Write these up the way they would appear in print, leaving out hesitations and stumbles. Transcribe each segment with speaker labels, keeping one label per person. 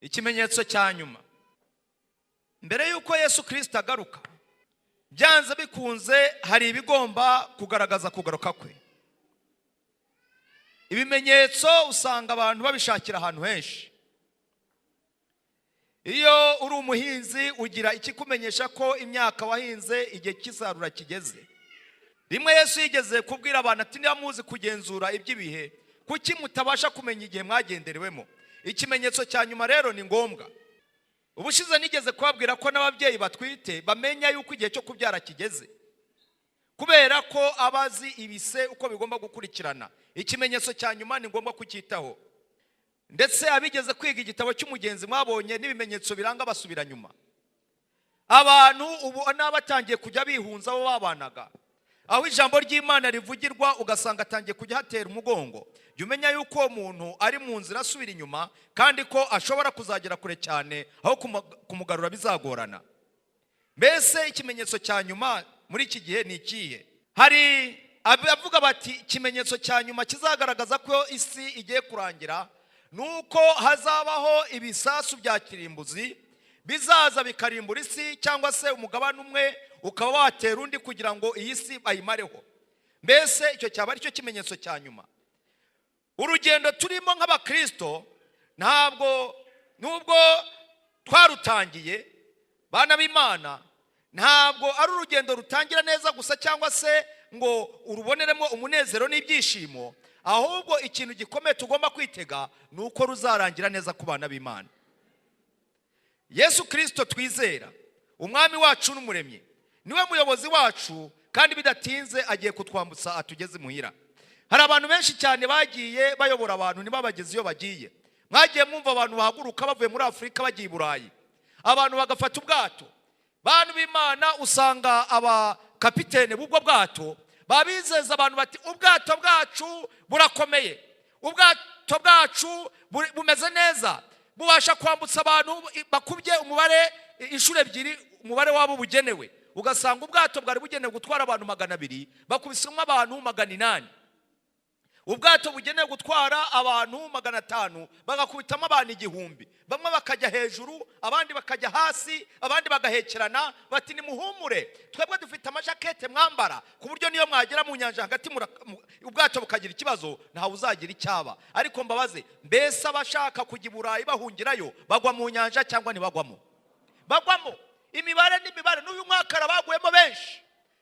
Speaker 1: Ikimenyetso cya nyuma. Mbere yuko Yesu Kristo agaruka, byanze bikunze hari ibigomba kugaragaza kugaruka kwe. Ibimenyetso usanga abantu babishakira ahantu henshi. Iyo uri umuhinzi ugira ikikumenyesha ko imyaka wahinze igihe cy'isarura kigeze. Rimwe Yesu yigeze kubwira abantu ati niba muzi kugenzura iby'ibihe, kuki mutabasha kumenya igihe mwagenderewemo? Ikimenyetso cya nyuma rero ni ngombwa. Ubushize nigeze kubabwira ko n'ababyeyi batwite bamenya yuko igihe cyo kubyara kigeze, kubera ko abazi ibise uko bigomba gukurikirana. Ikimenyetso cya nyuma ni ngombwa kucyitaho. Ndetse abigeze kwiga igitabo cy'umugenzi mwabonye n'ibimenyetso biranga basubira nyuma. Abantu ubu n'abatangiye kujya bihunza abo babanaga, aho ijambo ry'Imana rivugirwa ugasanga atangiye kujya hatera umugongo. Jya umenya yuko umuntu ari mu nzira asubira inyuma, kandi ko ashobora kuzagera kure cyane, aho kumugarura bizagorana. Mbese ikimenyetso cya nyuma muri iki gihe ni ikihe? Hari abavuga bati ikimenyetso cya nyuma kizagaragaza ko isi igiye kurangira nuko hazabaho ibisasu bya kirimbuzi bizaza bikarimbura isi, cyangwa se umugabane umwe ukaba watera undi kugira ngo iyi si bayimareho. Mbese icyo cyaba ari cyo kimenyetso cya nyuma. Urugendo turimo nk'abakristo nubwo twarutangiye bana b'Imana, ntabwo ari urugendo rutangira neza gusa cyangwa se ngo uruboneremo umunezero n'ibyishimo, ahubwo ikintu gikomeye tugomba kwitega nuko ruzarangira neza ku bana b'Imana. Yesu Kristo twizera, umwami wacu n'umuremyi, niwe muyobozi wacu, kandi bidatinze agiye kutwambutsa atugeze muhira. Hari abantu benshi cyane bagiye bayobora abantu ntibabageze iyo bagiye. Mwagiye mwumva abantu bahaguruka bavuye muri Afurika bagiye i Burayi, abantu bagafata ubwato. Bantu b'Imana usanga abakapitene b'ubwo bwato babizeza abantu bati ubwato bwacu burakomeye, ubwato bwacu bumeze neza, bubasha kwambutsa abantu bakubye umubare inshuro ebyiri umubare wabo bugenewe. Ugasanga ubwato bwari bugenewe gutwara abantu 200 bakubisemo abantu 800. Ubwato bugenewe gutwara abantu 500 bagakubitamo abantu 1000. Bamwe bakajya hejuru, abandi bakajya hasi, abandi bagahekerana bati ni muhumure, twebwe dufite amajakete mwambara ku buryo niyo mwagera mu nyanja hagati ubwato bukagira ikibazo ntawe uzagira icyaba. Ariko mbabaze, mbese abashaka kujya i Burayi bahungirayo bagwa mu nyanja cyangwa ntibagwamo? Bagwamo. Imibare n'imibare, n'uyu mwaka baguyemo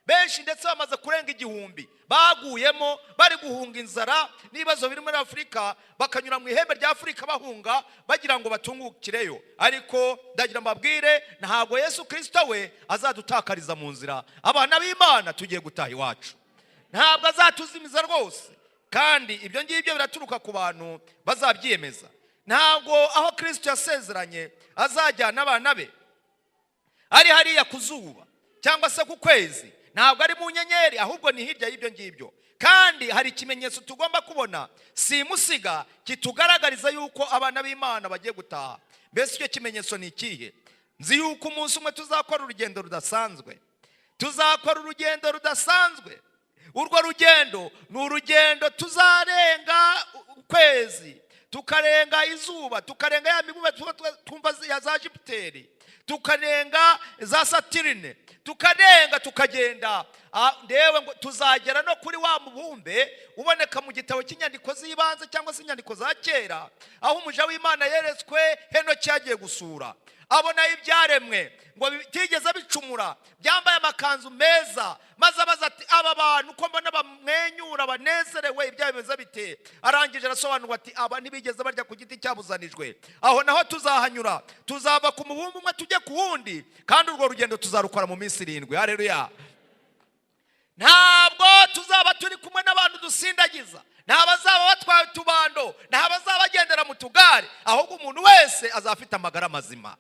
Speaker 1: benshi ndetse bamaze kurenga 1000 baguyemo bari guhunga inzara n'ibibazo biri muri Afurika, bakanyura mu ihembe rya Afurika bahunga bagira ngo batungukireyo. Ariko ndagira mbabwire, ntabwo Yesu Kristo we azadutakariza mu nzira. Abana b'Imana tugiye gutaha iwacu, ntabwo azatuzimiza rwose, kandi ibyo ngibyo biraturuka ku bantu bazabyiyemeza. Ntabwo aho Kristo yasezeranye azajyana abana be ari hariya ku zuba cyangwa se ku kwezi, ntabwo ari mu nyenyeri, ahubwo ni hirya y'ibyo ngibyo. Kandi hari ikimenyetso tugomba kubona simusiga kitugaragariza yuko abana b'Imana bagiye gutaha. Mbese icyo kimenyetso ni ikihe? Nzi yuko umunsi umwe tuzakora urugendo rudasanzwe. Urwo rugendo ni urugendo tuzarenga ukwezi, tukarenga izuba, tukarenga ya mibumbe twumva ya za Jupiteri, tukarenga za Saturne, tukagenda. Ndewe ngo tuzagera no kuri wa mubumbe uboneka mu gitabo cy'inyandiko z'ibanze cyangwa se inyandiko za kera, aho umuja w'Imana yeretswe Henoki yagiye gusura, abona ibyaremwe ngo bitigeze bicumura, byambaye amakanzu meza, maze abaza ati aba bantu uko mbona bamwenyura banezerewe ibyabeza bite? Arangije arasobanura ati aba ntibigeze barya ku giti cyabuzanijwe. Aho naho tuzahanyura, tuzava ku mubumbe umwe tujye ku wundi, kandi urwo rugendo tuzarukora mu minsi 7. Haleluya. Ntabwo tuzaba turi kumwe n'abantu dusindagiza, ntabazaba batwaye utubando, ntabazaba bagendera mu tugari, ahubwo umuntu wese azafite amagara mazima.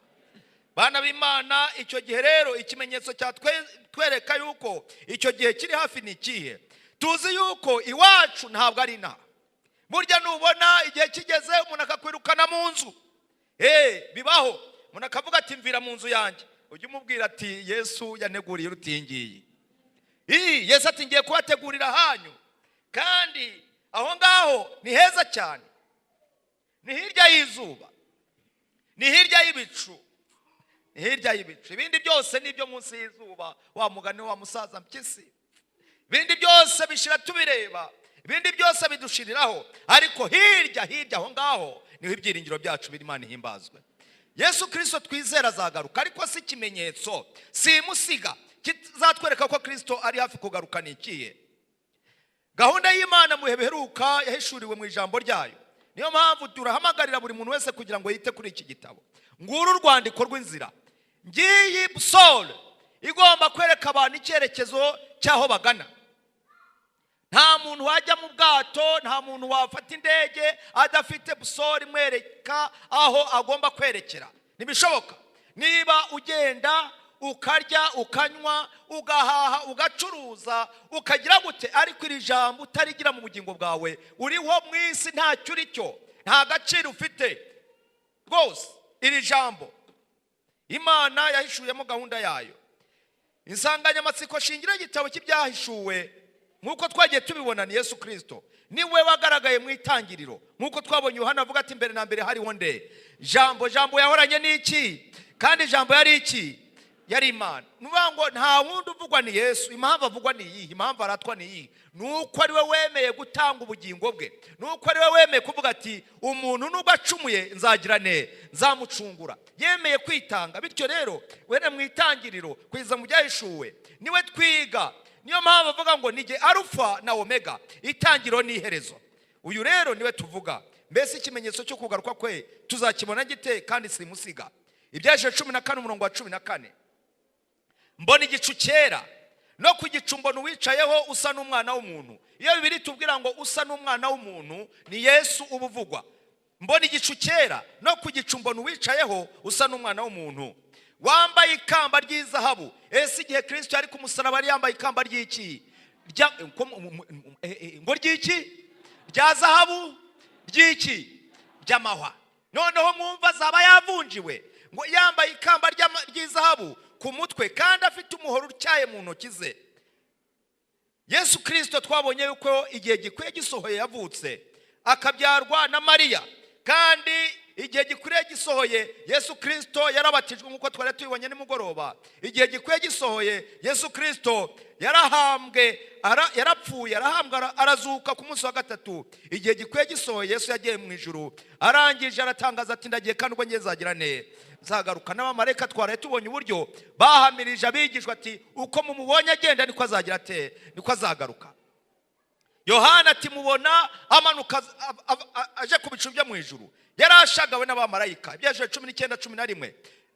Speaker 1: Bana b'Imana, icyo gihe rero ikimenyetso cyatwereka yuko icyo gihe kiri hafi ni ikihe? Tuzi yuko iwacu ntabwo ari inaha. Burya nubona igihe kigeze umuntu akakwirukana mu nzu, bibaho. Umuntu akavuga ati mvira mu nzu yanjye, ujye umubwira ati Yesu yaneguriye rutingiye. Yesu ati ngiye kubategurira hanyu, kandi aho ngaho ni heza cyane, ni hirya y'izuba. ni hirya y'ibicu, ni hirya y'ibicu. Ibindi byose ni ibyo munsi y'izuba, wa mugani wa musaza mpyisi. Ibindi byose bishira tubireba, ibindi byose bidushiriraho, ariko hirya aho ngaho niho ibyiringiro byacu biri. Imana ihimbazwe. Yesu Kristo twizera azagaruka, ariko si ikimenyetso, si musiga kizatwereka ko Kristo ari hafi kugaruka. Ni ikihe? Gahunda y'Imana mu heruka yahishuriwe mu ijambo ryayo. Niyo mpamvu turahamagarira buri muntu wese kugira ngo yite kuri iki gitabo. Nguru urwandiko rw'inzira, ngiyi busole igomba kwereka abantu icyerekezo cyaho bagana. Nta muntu wajya mu bwato, nta muntu wafata indege adafite busole imwereka aho agomba kwerekera. Ntibishoboka. Niba ugenda ukarya ukanywa ugahaha ugacuruza ukagira gute, ariko iri jambo utarigira mu bugingo bwawe, uriho mu isi ntacyo uri cyo, nta gaciro ufite rwose. Iri jambo Imana yahishuyemo gahunda yayo. Insanganyamatsiko shingira y'igitabo cy'ibyahishuwe nk'uko twagiye tubibona ni Yesu Kristo. Niwe wagaragaye mu itangiriro, nk'uko twabonye Yohana avuga ati mbere na mbere hariho nde? Jambo yahoranye n'iki? Kandi jambo yari iki? Yari Imana. Nuvuga ngo nta wundi uvugwa ni Yesu. Impamvu avugwa ni iyi, impamvu aratwa ni iyi, nuko ari we wemeye gutanga ubugingo bwe, nuko ari we wemeye kuvuga ati umuntu nubwo acumuye nzagira ne, nzamucungura. Yemeye kwitanga. Bityo rero wene mu itangiriro kwiza mu byahishuwe niwe twiga. Niyo mpamvu avuga ngo nige Alpha na Omega, itangiriro n'iherezo. Uyu rero niwe tuvuga. Mbese ikimenyetso cyo kugaruka kwe tuzakibona gite kandi simusiga? Ibyaje 14 umurongo wa 14. Mbona igicu cyera, no ku gicu mbona uwicayeho usa n'umwana w'umuntu. Iyo Bibiliya tubwira ngo usa n'umwana w'umuntu ni Yesu ubuvugwa. Mbona igicu cyera, no ku gicu mbona uwicayeho usa n'umwana w'umuntu, wambaye ikamba ry'izahabu. Ese igihe Kristo yari ku musaraba yari yambaye ikamba ry'iki? Ngo ry'iki? Rya zahabu? Ry'iki? Ry'amahwa. Noneho mwumva azaba yavunjiwe ngo yambaye ikamba ry'izahabu ku mutwe, kandi afite umuhoro utyaye mu ntoki ze. Yesu Kristo twabonye yuko igihe gikwiye gisohoye yavutse, akabyarwa na Mariya, kandi igihe gikwiye gisohoye Yesu Kristo yarabatijwe nk'uko twari tubibonye nimugoroba. Igihe gikwiye gisohoye Yesu Kristo yarahambwe, yarapfuye, arahambwa, arazuka ku munsi wa gatatu. Igihe gikwiye gisohoye Yesu yagiye mu ijuru, arangije aratangaza ati ndagiye kandi ubwo ngezagira ne nzagaruka. N'abamarayika twaraye tubonye uburyo bahamirije abigishwa ati uko mumubonye agenda niko azagira ate, niko azagaruka. Yohana ati mubona amanuka aje ku bicu byo mu ijuru. Yarashagawe n'abamarayika. Ibyaje 19:11.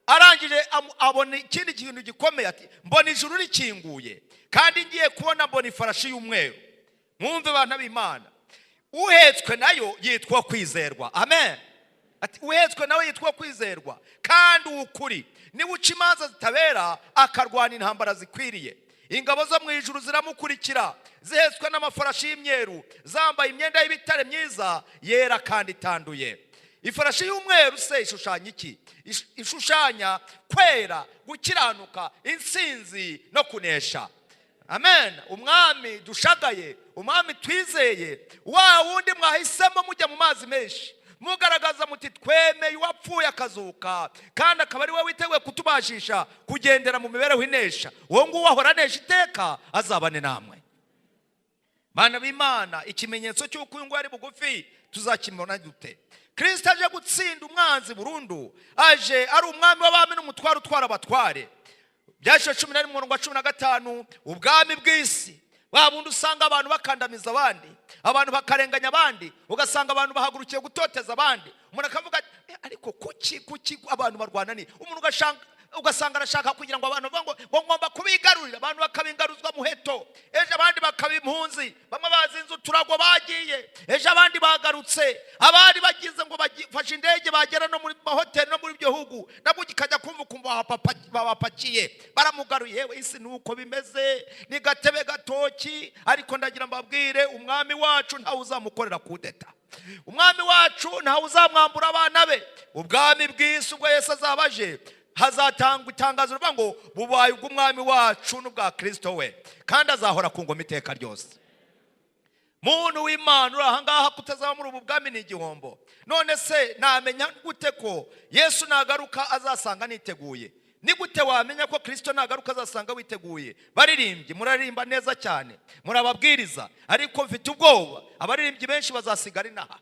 Speaker 1: Arangije abona ikindi kintu gikomeye ati mbona ijuru rikinguye, kandi ngiye kubona mbona ifarashi y'umweru. Mwumve bana b'Imana, uhetswe nayo yitwa kwizerwa. Amen. Ati uhetswe nawe yitwa kwizerwa, kandi ukuri niwe uca imanza zitabera, akarwana intambara zikwiriye. Ingabo zo mu ijuru ziramukurikira, zihetswe n'amafarashi y'imyeru, zambaye imyenda y'ibitare myiza yera kandi itanduye. Ifarashi y'umweru se ishushanya iki? Ishushanya kwera, gukiranuka, insinzi no kunesha. Amen. Umwami dushagaye, umwami twizeye, wa wundi mwahisemo mujya mu mazi menshi, mugaragaza muti twemeye uwapfuye akazuka, kandi akaba ari we witeguye kutubashisha kugendera mu mibereho inesha. Uwo nguwo ahora anesha iteka, azabane namwe. Bana b'Imana, ikimenyetso cy'uko uyu nguwo ari bugufi tuzakimona dute? Kristo aje gutsinda umwanzi burundu, aje ari umwami w'abami n'umutware utwara abatware. Byashe 11:15, ubwami bw'isi babundi usanga abantu bakandamiza abandi, abantu bakarenganya abandi, ugasanga abantu bahagurukiye gutoteza abandi. Umuntu akavuga ariko kuki abantu barwana ni? Umuntu ugasanga arashaka kugira ngo abantu bavuga ngo ngomba kubigarurira, abantu bakabingaruzwa muheto, ejo abandi bakabimpunzi, bamwe bazinze uturago bagiye, ejo abandi bagarutse, abandi bagize ngo bafashe indege bagera no muri mahoteli no muri bihugu, nabwo gikajya kumva babapakiye baramugaruye. Yewe isi nuko bimeze, ni gatebe gatoki. Ariko ndagira mbabwire, umwami wacu ntawe uzamukorera kudeta, umwami wacu ntawe uzamwambura abana be. Ubwami bw'isi ubwo Yesu azabaje, hazatangwa itangazo rivuga ngo bubaye ubw'umwami wacu n'ubwa Kristo we, kandi azahora ku ngoma iteka ryose. muntu w'Imana uri ahangaha kutazaba muri ubu bwami ni igihombo. None se namenya gute ko Yesu nagaruka azasanga niteguye? Ni gute wamenya ko Kristo nagaruka azasanga witeguye? Baririmbyi muraririmba neza cyane, murababwiriza, ariko mfite ubwoba abaririmbyi benshi bazasigara inaha.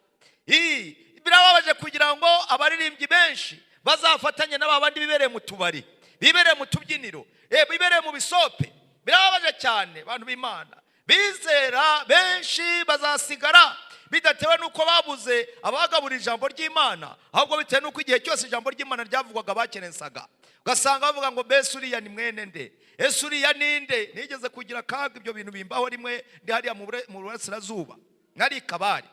Speaker 1: Birababaje kugira ngo abaririmbyi benshi bazafatanye n'abandi bibereye mu tubari, bibereye mu tubyiniro, bibereye mu bisope. Birababaje cyane. Abantu b'Imana bizera benshi bazasigara bidatewe nuko babuze abagaburira ijambo ry'Imana, ahubwo bitewe nuko igihe cyose ijambo ry'Imana ryavugwaga bakerensaga. Ugasanga bavuga ngo mbese uriya ni mwene nde, ese uriya ninde? Nigeze kugira kaga ibyo bintu bimbaho rimwe ndi hariya mu burasirazuba nari Kabari,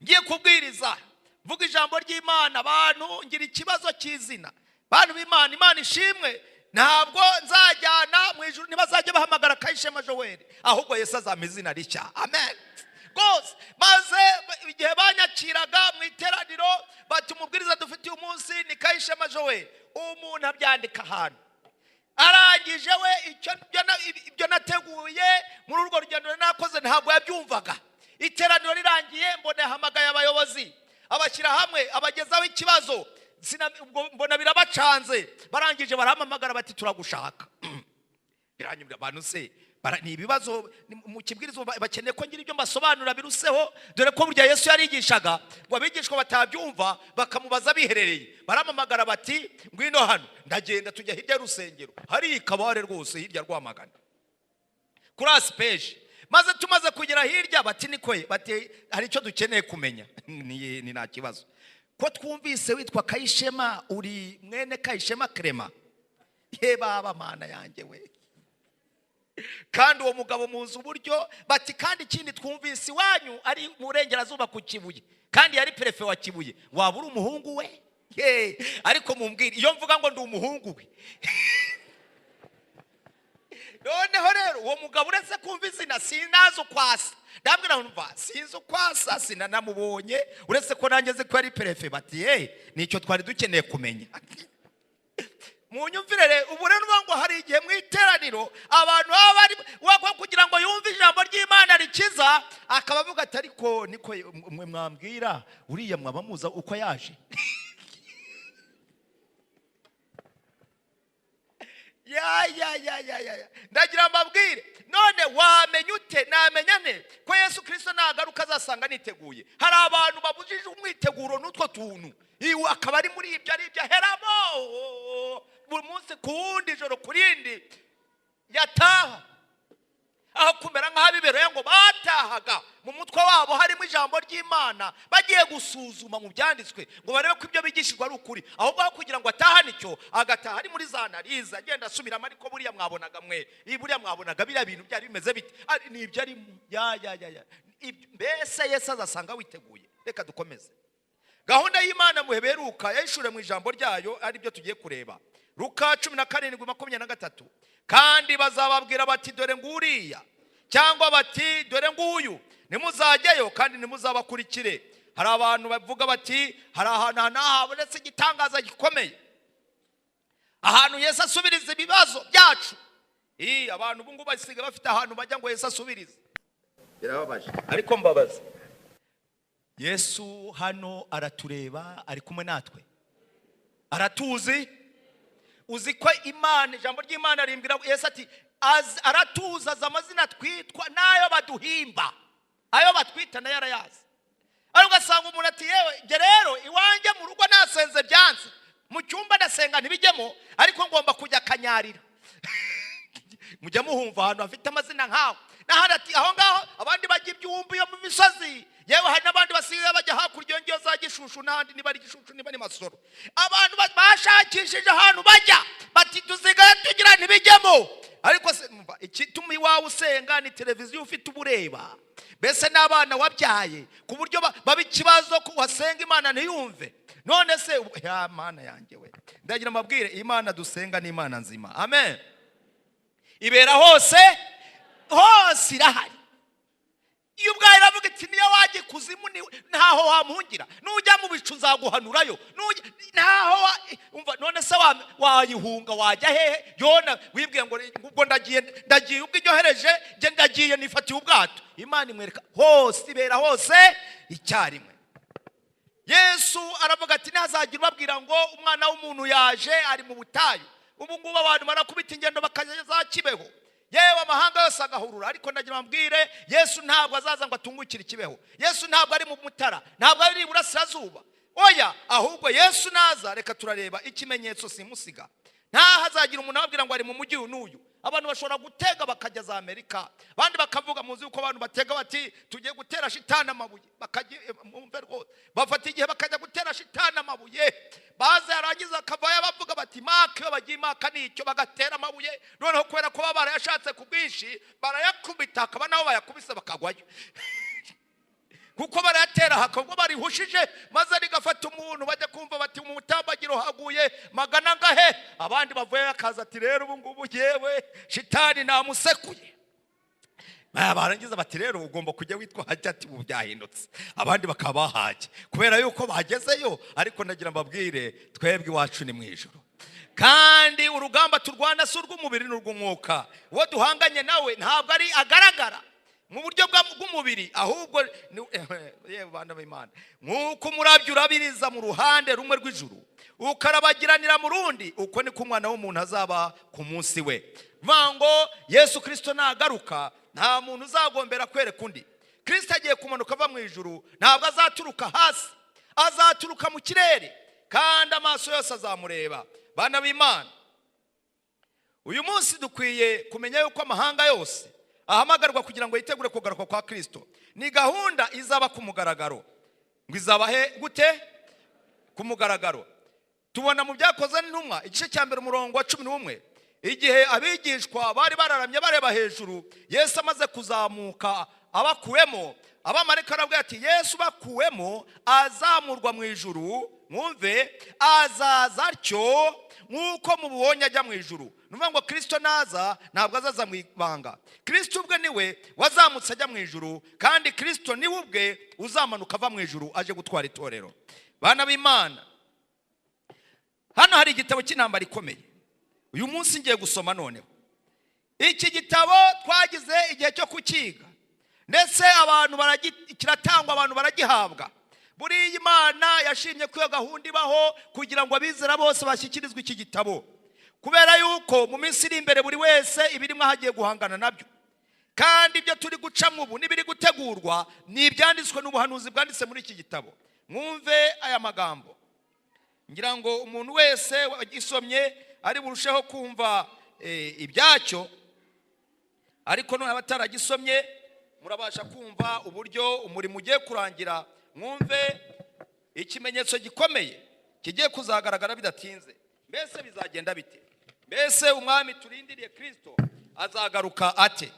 Speaker 1: ngiye kubwiriza vuga ijambo ry'Imana. Abantu ngira ikibazo cy'izina. Bantu b'Imana, Imana ishimwe, ntabwo nzajyana mu ijuru ntibazajya bahamagara Kayishema Joei, ahubwo Yesu azampa izina rishya. Amen. Rwose maze igihe banyakiraga mu iteraniro bati umubwiriza dufitiye umunsi ni Kayishema Joei, umuntu abyandika ahantu. Arangije we ibyo nateguye muri urwo rugendo nakoze ntabwo yabyumvaga. Iteraniro rirangiye mbona yahamagaye abayobozi abashyira hamwe abagezaho ikibazo, mbona birabacanze. Barangije barahamagara bati turagushaka. Biranyumira abantu se ni ibibazo mu kibwirizo bakeneye ko ngira ibyo mbasobanura biruseho, dore ko burya Yesu yarigishaga ngo abigishwa batabyumva bakamubaza biherereye. Baramamagara bati ngwino hano. Ndagenda tujya hirya y'urusengero hari Kabare rwose hirya Rwamagana kuri Aspeje. Maze tumaze kugera hirya bati nikoye, bati hari icyo dukeneye kumenya. Ni nta kibazo ko twumvise witwa Kayishema, uri mwene Kayishema Krema. Baba Mana yanjye we, kandi uwo mugabo muzi uburyo. Bati kandi ikindi twumvise iwanyu ari mu Burengerazuba ku Kibuye, kandi yari perefe wa Kibuye. Waba uri umuhungu we? Ariko mumbwire iyo mvuga ngo ndi umuhungu we. Noneho rero uwo mugabo uretse kumva izina sinazo kwasa. Ndabwira numva sinzo kwasa, sinanamubonye, uretse ko nangeze ko ari perefe. Bati nicyo twari dukeneye kumenya. Munyumvirere ubu rero ngo hari igihe mu iteraniro abantu baba kugira ngo yumve ijambo ry'Imana rikiza, akabavuga ati ariko niko mwe mwambwira uriya mwabamuza uko yaje. Ndagira mbabwire none wamenye ute? Namenyane ko Yesu Kristo nagaruka azasanga niteguye. Hari abantu babujije umwiteguro n'utwo tuntu, iwe akaba ari muri ibyo ari ibyo heramo buri munsi kuwundi ijoro kurindi yataha, aho kumera nk'abibereye ngo batahaga mu mutwe wabo harimo ijambo ry'Imana, bagiye gusuzuma mu byanditswe ngo barebe ko ibyo bigishirwa ari ukuri, ahubwo kugira ngo atahane icyo agataha ari muri za analize agenda asubiramo. Ariko buriya mwabonaga buriya mwabonaga biriya bintu byari bimeze bite? Ni ibyo ari mbese Yesu azasanga witeguye. Reka dukomeze gahunda y'Imana muheberuka yayishure mu ijambo ryayo, ari byo tugiye kureba. Luka 17:23. Kandi bazababwira bati dore nguriya, cyangwa bati dore nguyu, nimuzajyayo kandi nimuzabakurikire. Hari abantu bavuga bati hari ahantu habonetse igitangaza gikomeye, ahantu Yesu asubiriza ibibazo byacu. Abantu ubu ngubu basiga bafite ahantu bajya ngo Yesu asubirize. Birababaje ariko mbabaza, Yesu hano aratureba, ari kumwe natwe, aratuzi. Uzi ko Imana, ijambo ry'Imana rimbwira Yesu ati aratuza za amazina twitwa nayo baduhimba, ayo batwita nayo arayazi. Ariko ugasanga umuntu ati yewe nge rero iwanjye mu rugo nasenze byanze, mu cyumba ndasenga ntibijyemo, ariko ngomba kujya kanyarira. Mujya muhumva ahantu hafite amazina nkaho nahandi ati aho ngaho abandi bajya ibyumba yo mu misozi, yewe hari n'abandi basigaye bajya hakurya ngiyo za Gishushu n'ahandi, niba ari Gishushu niba ni Masoro. Abantu bashakishije ahantu bajya bati tuzigaye tugira ntibijyemo. Ariko se numva ikituma iwawe usenga ni televiziyo ufite ubureba, mbese n'abana wabyaye ku buryo baba ikibazo ko wasenga Imana ntiyumve. None se ya Mana yanjye we, ndagira mabwire Imana dusenga ni Imana nzima. Amen. Ibera hose irahari. Iyo ubwaye iravuga iti niyo wajye kuzimu ntaho wamuhungira, nujya mu bicu nzaguhanurayo, ntaho umva. None se wayihunga wajya hehe? Yona wibwiye ngo ubwo ndagiye ubwo iryohereje nge ndagiye nifatiye ubwato. Imana imwereka hose, ibera hose icyarimwe. Yesu aravuga ati ntazagira ubabwira ngo umwana w'umuntu yaje ari mu butayu. Ubu ngubu abantu barakubita ingendo bakajya za Kibeho, yewe amahanga yose agahurura. Ariko ndagira mbwire, Yesu ntabwo azaza ngo atungukire Kibeho. Yesu ntabwo ari mu Mutara, ntabwo ari iburasirazuba. Oya, ahubwo Yesu naza, reka turareba ikimenyetso simusiga. Nta hazagira umuntu ababwira ngo ari mu mujyi n'uyu. Abantu bashobora gutega bakajya za Amerika, abandi bakavuga, muzi uko abantu batega bati tugiye gutera shitani amabuye, bafata igihe bakajya gutera shitani amabuye, baze yarangiza akavayo bavuga bati Maka, iyo bagiye Maka nicyo bagatera amabuye. Noneho kubera ko baba barayashatse ku bwinshi barayakubita, akaba nabo bayakubise bakagwayo kuko barayatera hakabwo barihushije, maze rigafata umuntu bajya kumva bati mu mutambagiro haguye magana ngahe. Abandi bavuye akaza ati rero ubu ngubu yewe shitani namusekuye. Barangiza bati rero ugomba kujya witwa hajya, ati ubu byahindutse. Abandi bakaba bahaje kubera yuko bagezeyo. Ariko ndagira mbabwire, twebwe iwacu ni mu ijuru, kandi urugamba turwana si urw'umubiri n'urw'umwuka. Uwo duhanganye nawe ntabwo ari agaragara mu buryo bw'umubiri, ahubwo yewe bana b'Imana, nk'uko umurabyo urabiriza mu ruhande rumwe rw'ijuru ukarabagiranira mu rundi, uko niko umwana w'umuntu azaba ku munsi we. Vango Yesu Kristo nagaruka, nta muntu uzagombera kwereka undi. Kristo agiye kumanuka ava mu ijuru, ntabwo azaturuka hasi, azaturuka mu kirere, kandi amaso yose azamureba. Bana b'Imana, uyu munsi dukwiye kumenya yuko amahanga yose ahamagarwa kugira ngo yitegure kugaruka kwa Kristo. Ni gahunda izaba ku mugaragaro. Ngo izaba he gute? Ku mugaragaro. Tubona mu byakozwe n'intumwa igice cya mbere umurongo wa 11, igihe abigishwa bari bararamye bareba hejuru, Yesu amaze kuzamuka abakuwemo, abamarayika arabwira ati Yesu bakuwemo azamurwa mu ijuru, mwumve, azaza atyo nk'uko mubonye ajya mu ijuru. Nuvuga ngo Kristo naza ntabwo azaza mu ibanga. Kristo ubwe niwe wazamutse ajya mu ijuru, kandi Kristo niwe ubwe uzamanuka ava mu ijuru aje gutwara itorero. Bana b'Imana, hano hari igitabo cy'intambara ikomeye. Uyu munsi ngiye gusoma noneho. Iki gitabo twagize igihe cyo kukiga, ndetse abantu kiratangwa, abantu baragihabwa. Buri Imana yashimye ko iyo gahunda ibaho kugira ngo abizera bose bashyikirizwe iki gitabo, kubera yuko mu minsi iri imbere buri wese ibirimo hagiye guhangana nabyo. Kandi ibyo turi gucamo ubu n'ibiri gutegurwa ni ibyanditswe n'ubuhanuzi bwanditse muri iki gitabo. Mwumve aya magambo, ngira ngo umuntu wese wagisomye ari burusheho kumva ibyacyo, ariko none abataragisomye murabasha kumva uburyo umurimo ugiye kurangira. Mwumve ikimenyetso gikomeye kigiye kuzagaragara bidatinze. Mbese bizagenda bite? Mbese umwami turindiriye Kristo azagaruka ate?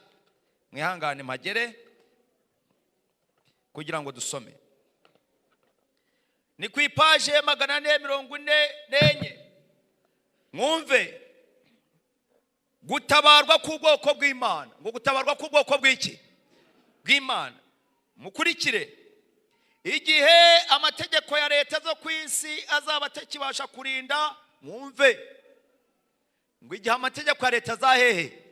Speaker 1: Mwihangane magere kugira ngo dusome. Ni ku ipaje 444. Mwumve gutabarwa k'ubwoko bw'Imana. Ngo gutabarwa k'ubwoko bw'iki? Bw'Imana. Mukurikire. Igihe amategeko ya leta zo ku isi azaba atakibasha kurinda, mwumve, ngo igihe amategeko ya leta zahehe,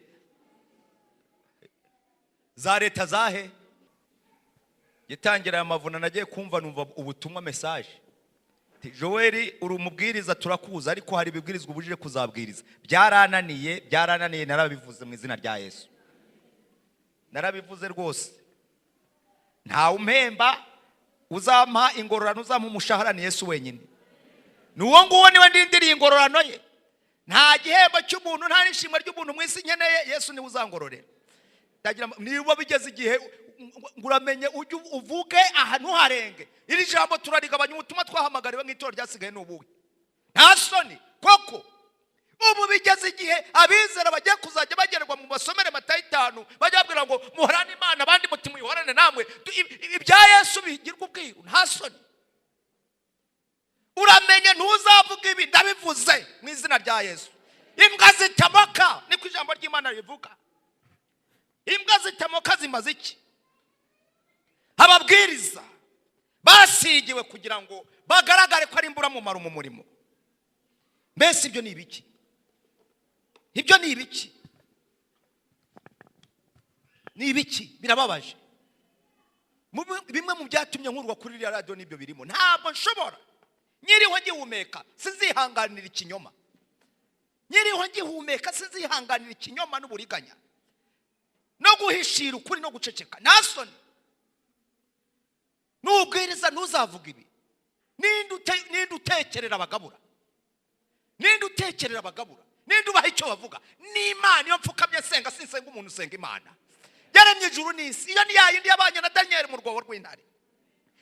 Speaker 1: za leta zahe, gitangira amavuna nagiye kumva numva ubutumwa message. Joei uri umubwiriza turakuza, ariko hari ibibwirizwa ubujije kuzabwiriza. Byarananiye narabivuze mu izina rya Yesu. Narabivuze rwose. Nta umpemba uzampa ingororano, uzampa umushahara ni Yesu wenyine. Nuwo nguwo niwe ndindiriye ingororano ye. Nta gihembo cy'umuntu, nta nishimwe ry'umuntu mu isi nkeneye, Yesu niwe uzangororera. Ndagira niba bigeze igihe nguramenye ujye uvuge ahantu harenge. Iri jambo turarigabanya ubutumwa twahamagariwe nk'itoro ryasigaye n'ubuhe. Nta soni koko. Ubu bigeze igihe abizera bagiye kuzajya bagererwa mu masomere Matayo 5, bajya babwira ngo muhorane Imana, abandi muti muyihorane namwe. Ibya Yesu bigirwa ubwiru. Nta soni. Uramenye ntuzavuga ibi, ndabivuze mu izina rya Yesu. Imbwa zitamoka niko ijambo ry'Imana rivuga. Imbwa zitamoka zimaze iki? Ababwiriza basigiwe kugira ngo bagaragare ko ari imbura mu murimo. mbese ibyo ni ibiki? Ibyo ni ibiki? Ni ibiki? Birababaje. Bimwe mu byatumye nkurwa kuri iriya radio nibyo birimo. Ntabwo nshobora nyiriho ngihumeka sinzihanganira ikinyoma. Nyiriho ngihumeka sinzihanganira ikinyoma n'uburiganya no guhishira ukuri no guceceka. Nasoni nubwiriza ntuzavuga ibi. Ninde utekerera abagabura? Ninde utekerera abagabura? Ninde ubaha icyo bavuga? Ni Imana. Iyo mfukamye senga sinsenga umuntu usenga Imana. Yaremye ijuru n'isi. Iyo ni ya yindi yabanye na Daniel mu rwobo rw'intare.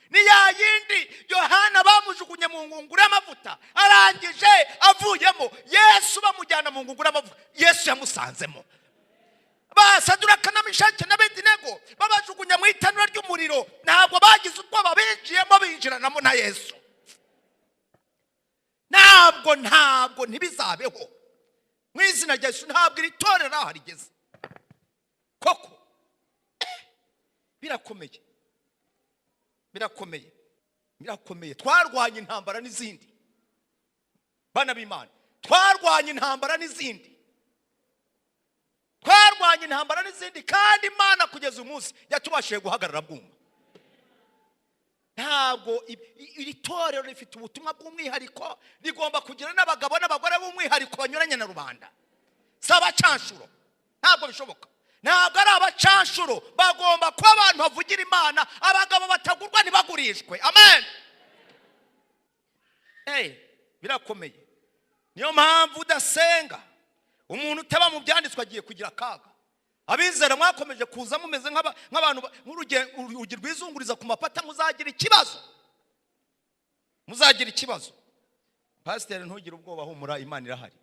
Speaker 1: Ni ya yindi Yohana bamujugunye mu ngunguru y'amavuta, arangije avuyemo Yesu bamujyana mu ngunguru y'amavuta, Yesu yamusanzemo. Basaduraka na Meshaki na Abedinego babajugunya mu itanura ry'umuriro, ntabwo bagize ubwoba, binjiyemo binjiranamo na Yesu. Ntabwo ntibizabeho mu izina rya Yesu. Ntabwo iri torero aho rigeze koko. Birakomeye. Twarwanye intambara n'izindi bana b'Imana, twarwanye intambara n'izindi kandi Imana kugeza umunsi yatubashije guhagarara bwuma. Ntabwo iri torero rifite ubutumwa bw'umwihariko, rigomba kugira n'abagabo n'abagore b'umwihariko banyuranye na rubanda. Saba canshuro, ntabwo bishoboka. Ntabwo ari abacanshuro, bagomba kuba abantu bavugira Imana, abagabo batagurwa ntibagurishwe. Amen. Birakomeye. Niyo mpamvu udasenga, umuntu utaba mu byanditswe agiye kugira akaga. Abizera mwakomeje kuza mumeze nk'abantu urugi rwizunguriza ku mapata, muzagira ikibazo. Pastor ntugire ubwoba, humura, Imana irahari.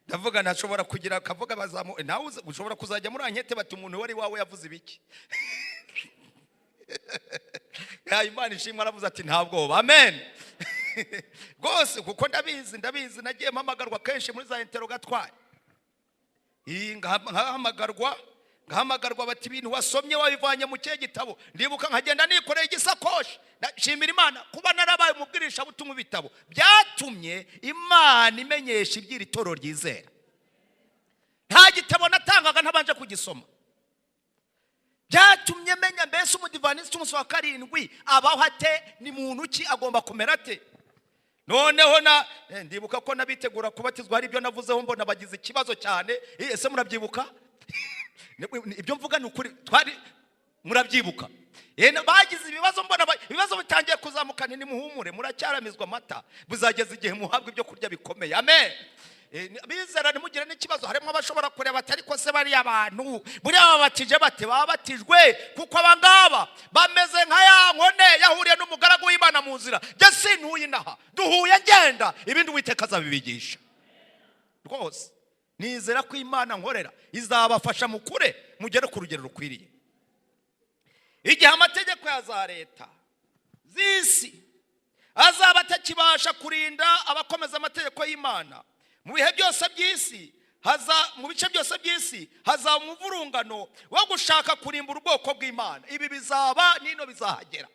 Speaker 1: Ndavuga nashobora kugira akavuga bazamu, nawe ushobora kuzajya muri ankete bati umuntu wari wawe yavuze ibiki. Imana ishimwe, aravuze ati ntabwo. Amen. Rwose kuko ndabizi nagiye mpamagarwa kenshi muri za interrogatoire. Ngahamagarwa bati ibintu wasomye wabivanye mu kihe gitabo. Ndibuka nkagenda nikoreye igisakoshi. Ndashimira Imana kuba narabaye umubwirisha butumwa ibitabo. Byatumye Imana imenyesha iby'iri torero ryizera. Nta gitabo natangaga ntabanje kugisoma. Byatumye menya mbese umudivanisi umunsi wa karindwi abaho ate, ni muntu ki, agomba kumera ate. Noneho ndibuka ko nabitegura kubatizwa hari ibyo navuzeho mbona bagize ikibazo cyane. Ese murabyibuka? Ibyo mvuga ni ukuri, murabyibuka? Bagize ibibazo, mbona ibibazo bitangiye kuzamuka. Ni muhumure, muracyaramizwa amata, buzageza igihe muhabwa ibyo kurya bikomeye. Amen. Bizera nimugire n'ikibazo. Harimo abashobora kureba atari ko se bari abantu buriya babatije bate, babatijwe kuko abangaba bameze nka ya nkone yahuriye n'umugaragu w'Imana mu nzira. Je sintuye inaha, duhuye ngenda, ibindi Uwiteka azabibigisha. Rwose nizera ko Imana nkorera izabafasha mukure mugere ku rugero rukwiriye. Igihe amategeko ya za leta z'isi azaba atakibasha kurinda abakomeza amategeko y'Imana, mu bice byose by'isi hazaba umuvurungano wo gushaka kurimbura ubwoko bw'Imana. Ibi bizaba nino bizahagera.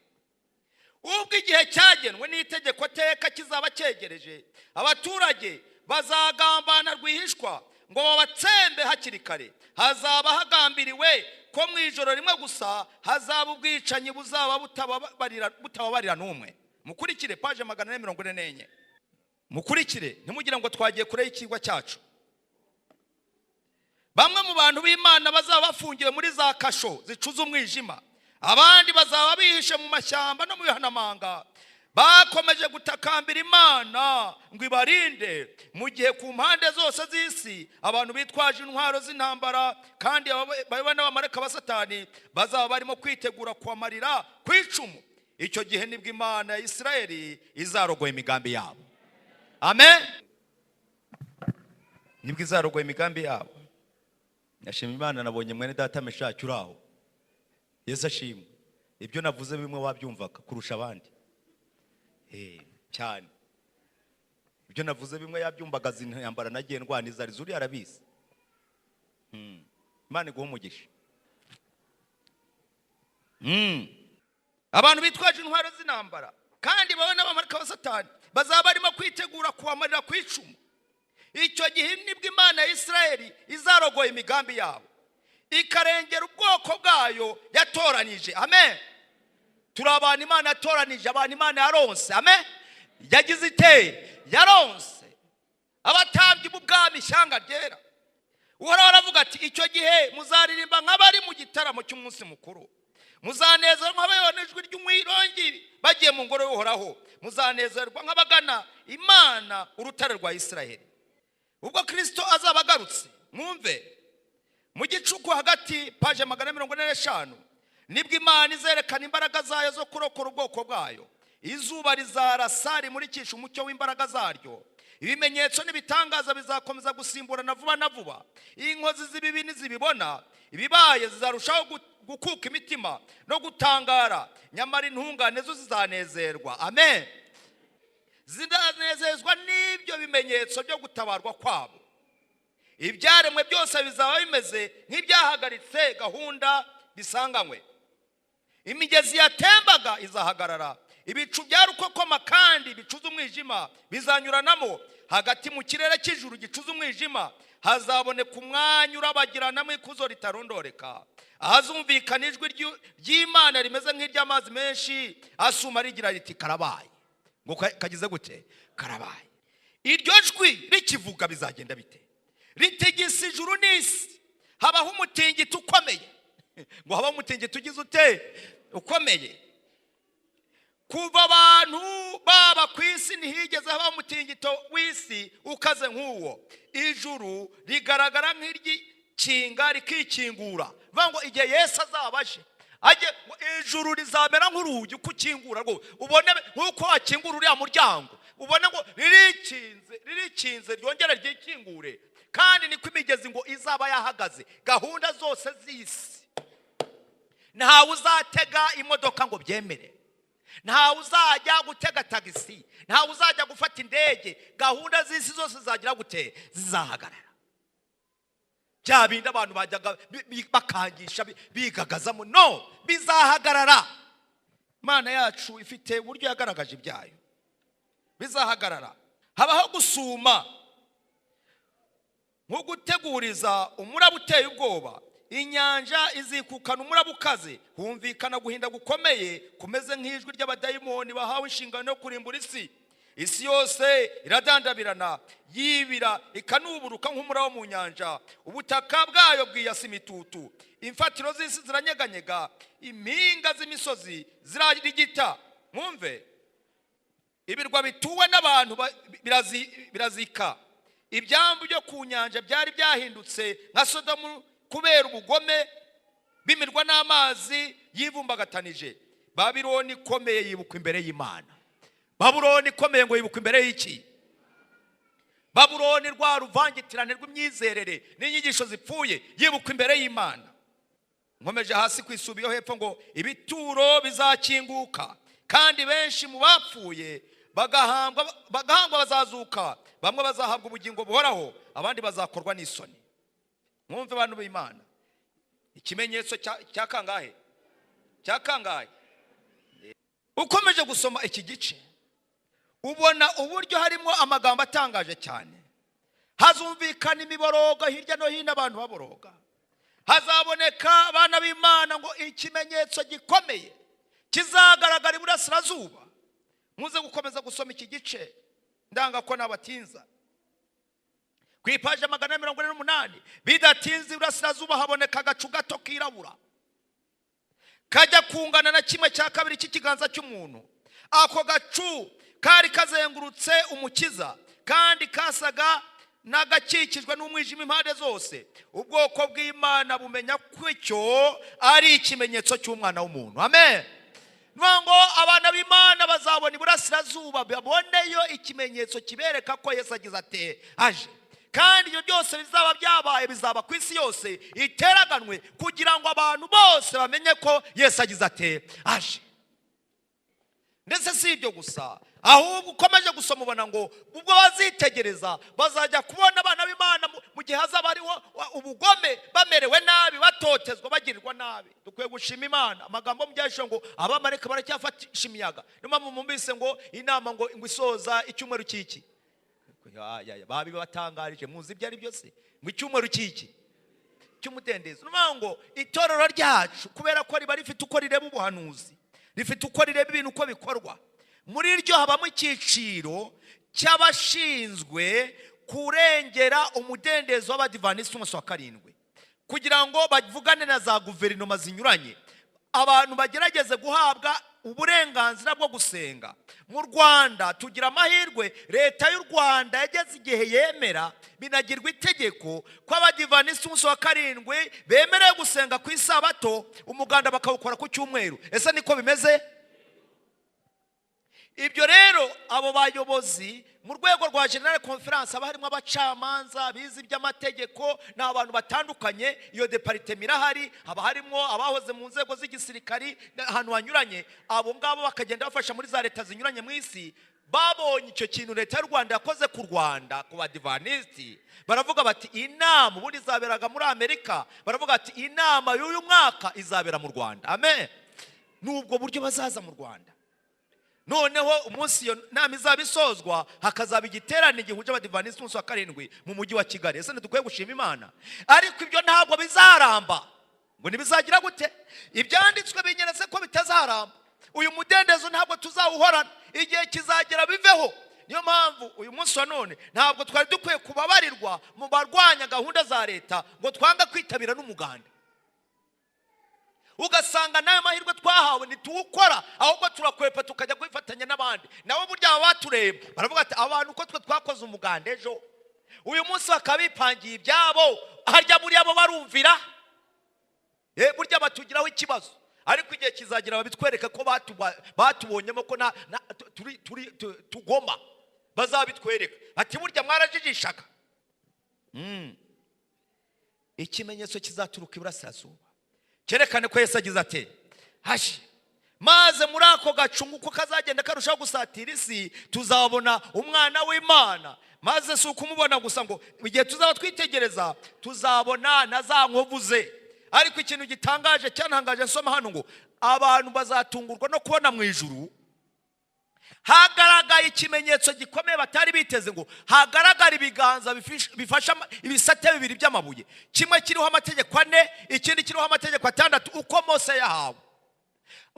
Speaker 1: Ubwo igihe cyagenwe n'itegeko teka kizaba cyegereje, abaturage bazagambana rwihishwa ngo babatsembe hakiri kare. Hazaba hagambiriwe ko mu ijoro rimwe gusa hazaba ubwicanyi buzaba butababarira n'umwe. Mukurikire page 444. Mukurikire ntimugire ngo twagiye kure y'ikigwa cyacu. Bamwe mu bantu b'Imana bazaba bafungiwe muri za kasho zicuza umwijima, abandi bazaba bihishe mu mashyamba no mu bihanamanga, bakomeje gutakambira Imana ngo ibarinde, mu gihe ku mpande zose z'isi abantu bitwaje intwaro z'intambara kandi bayobowe n'abamarayika ba Satani bazaba barimo kwitegura kwamarira kwicumu. Icyo gihe nibwo Imana ya Isirayeli izarogoye imigambi yabo. Amen. Nibwo izarogoye imigambi yabo. Nashimye Imana, nabonye mwene data Meshaki uraho. Yesu ashimwe. Ibyo navuze bimwe wabyumvaga kurusha abandi. Cyane. Ibyo navuze bimwe yabyumvaga, zintambara nagiye ndwaniza ari zuri arabizi. Imana iguhe umugisha. Abantu bitwaje intwaro z'intambara kandi bawe n'abamarayika ba Satani satani bazaba barimo kwitegura kubamarira ku icumu. Icyo gihe nibwo Imana ya Isirayeli izarogoye imigambi yabo, ikarengera ubwoko bwayo yatoranije. Amen. Turi abantu Imana yatoranije, abantu Imana yaronse. Amen. Yagize ite? Yaronse abatambyi b'ubwami ishyanga ryera. Uhoraho aravuga ati icyo gihe muzaririmba nk'abari mu gitaramo cy'umunsi mukuru, muzanezerwa nk'abayobora ijwi ry'umwirongi bagiye mu ngoro y'Uhoraho, muzanezerwa nk'abagana Imana urutare rwa Isirayeli. Ubwo Kristo azaba agarutse, mwumve, mu gicuku hagati paje 445 nibwo Imana izerekana imbaraga zayo zo kurokora ubwoko bwayo. Izuba rizarasa rimurikisha umucyo w'imbaraga zaryo. Ibimenyetso n'ibitangaza bizakomeza gusimburana vuba na vuba. Inkozi z'ibibi nizibibona ibibaye zizarushaho gukuka imitima no gutangara, nyamara intungane zo zizanezerwa. Amen. Zinezezwa n'ibyo bimenyetso byo gutabarwa kwabo. Ibyaremwe byose bizaba bimeze nk'ibyahagaritse gahunda bisanganywe. Imigezi yatembaga izahagarara, ibicu bya rukokoma kandi bicuza umwijima bizanyuranamo. Hagati mu kirere cy'ijuru gicuza umwijima hazaboneka umwanya urabagiranamo ikuzo ritarondoreka. Ahazumvikana ijwi ry'Imana rimeze nk'iry'amazi menshi asuma rigira riti karabaye. Ngo kagize gute? Karabaye. Iryo jwi rikivuga bizagenda bite? Ritegesa ijuru n'isi. Habaho umutingito ukomeye. Ngo habaho umutingito ugize ute? Ukomeye. Kuva abantu baba ku isi ntihigeze habaho umutingito w'isi ukaze nk'uwo. Ijuru rigaragara nk'iryikinga rikikingura. Vango igihe Yesu azabaje ajye ijuru rizamera nk'urugi kukingura ngo ubone nkuko wakingura uriya muryango, ubone ngo ririkinze ryongera ryikingure. Kandi niko imigezi ngo izaba yahagaze gahunda zose z'isi. Ntawe uzatega imodoka ngo byemere, ntawe uzajya gutega tagisi, ntawe uzajya gufata indege. Gahunda z'isi zose zagira gute? Zizahagarara. Bya bindi abantu bajyaga bakangisha bigagazamo, no, bizahagarara. Imana yacu ifite uburyo yagaragaje ibyayo, bizahagarara. Habaho gusuma nko guteguriza umuraba uteye ubwoba. Inyanja izikukana umuraba ukaze, humvikana guhinda gukomeye kumeze nk'ijwi ry'abadayimoni bahawe inshingano yo kurimbura isi. Isi yose iradandabirana, yibira ikanuburuka nk'umuraba mu nyanja. Ubutaka bwayo bwiyasa imitutu, imfatiro z'isi ziranyeganyega, impinga z'imisozi zirarigita. Mwumve, ibirwa bituwe n'abantu birazika. Ibyambu byo ku nyanja byari byahindutse nka Sodomu kubera ubugome, bimirwa n'amazi yivumbagatanije. Babuloni ikomeye yibukwa imbere y'Imana. Babuloni ikomeye ngo yibukwa imbere y'iki? Babuloni rwa ruvangitirane rw'imyizerere n'inyigisho zipfuye yibukwa imbere y'Imana. Nkomeje hasi kwisubi yo hepfo ngo ibituro bizakinguka kandi benshi mu bapfuye bagahambwa bazazuka. Bamwe bazahabwa ubugingo buhoraho, abandi bazakorwa n'isoni. Mwumve abantu b'Imana, ikimenyetso cya kangahe? Cya kangahe? Ukomeje gusoma iki gice ubona uburyo harimo amagambo atangaje cyane. Hazumvikana imiborogo hirya no hino, abantu baboroga. Hazaboneka abana b'Imana ngo ikimenyetso gikomeye kizagaragara iburasirazuba. Muze gukomeza gusoma iki gice ndanga ko nabatinza. Ku ipaje 448 bidatinze iburasirazuba haboneka agacu gato kirabura kajya kungana na 1/2 cy'ikiganza cy'umuntu. Ako gacu kari kazengurutse umukiza kandi kasaga nagakikijwe n'umwijima impande zose. Ubwoko bw'Imana bumenya ko icyo ari ikimenyetso cy'umwana w'umuntu. Amen. Nwango abana b'Imana bazabona iburasirazuba, baboneyo ikimenyetso kibereka ko Yesu agize ate aje. Kandi ibyo byose bizaba byabaye, bizaba ku isi yose iteraganwe kugira ngo abantu bose bamenye ko Yesu agize ate aje. Ndetse si ibyo gusa, ahubwo ukomeje gusoma ubona ngo ubwo bazitegereza bazajya kubona abana b'Imana mu gihe hazaba hariho ubugome, bamerewe nabi, batotezwa, bagirirwa nabi. Dukwiye gushima Imana. Amagambo mubyasho ngo abamareka baracyafatisha imiyaga. Numa mumbise ngo inama ngo isoza icyumweru cyiki. Babi batangarije muzi ibyo ari byose. Mu icyumweru cyiki cy'umudendezo. Numa ngo itorero ryacu kubera ko riba rifite uko rireba ubuhanuzi, rifite uko rireba ibintu uko bikorwa. Muri iryo habamo icyiciro cy'abashinzwe kurengera umudendezo w'abadivanisi umunsi wa karindwi, kugira ngo bavugane na za guverinoma zinyuranye, abantu bagerageze guhabwa uburenganzira bwo gusenga. Mu Rwanda tugira amahirwe, leta y'u Rwanda yageze igihe yemera binagirwa itegeko ko abadivanisi umunsi wa karindwi bemerewe gusenga ku isabato, umuganda bakawukora ku cyumweru. Ese niko bimeze? Ibyo rero abo bayobozi mu rwego rwa General Conference aba harimo abacamanza bize iby'amategeko n'abantu batandukanye. Iyo departement irahari, haba harimo abahoze mu nzego z'igisirikari ahantu hanyuranye. Abo ngabo bakagenda bafasha muri za leta zinyuranye mu isi. Babonye icyo kintu leta y'u Rwanda yakoze ku Rwanda ku badivanisti, baravuga bati inama ubundi izaberaga muri Amerika, baravuga ati inama y'uyu mwaka izabera mu Rwanda. Amen. Nubwo buryo bazaza mu Rwanda. Noneho umunsi iyo nama izabisozwa hakazaba igiterane gihuje abadivanisi umunsi wa karindwi mu mujyi wa Kigali. Ese dukwiye gushima Imana. Ariko ibyo ntabwo bizaramba. Ngo nibizagira gute? Ibyanditswe binyeretse ko bitazaramba. Uyu mudendezo ntabwo tuzawuhorana, igihe kizagera biveho. Niyo mpamvu uyu munsi wa none ntabwo twari dukwiye kubabarirwa mu barwanya gahunda za leta ngo twanga kwitabira n'umuganda. Ugasanga nayo mahirwe twahawe ntituwukora, ahubwo turakwepa tukajya kwifatanya n'abandi. Nabo burya baba batureba baravuga ati abantu uko twe twakoze umuganda ejo, uyu munsi bakabipangiye ibyabo, harya buriya bo barumvira. Burya batugiraho ikibazo, ariko igihe kizagira babitwereka ko batubonyemo ko tugoma, bazabitwereka ati burya mwarajijishaga. Ikimenyetso kizaturuka iburasirazuba cyerekane ko Yesu agize ati hashi, maze muri ako gacungu ko kazagenda karushaho gusatira isi tuzabona umwana w'Imana. Maze si ukumubona gusa ngo igihe tuzaba twitegereza tuzabona na za nkovu ze. Ariko ikintu gitangaje cyantangaje nsoma hano ngo abantu bazatungurwa no kubona mu ijuru hagaragaye ikimenyetso gikomeye batari biteze, ngo hagaragara ibiganza bifasha ibisate bibiri by'amabuye, kimwe kiriho amategeko 4, ikindi kiriho amategeko 6 uko Mose yahawe.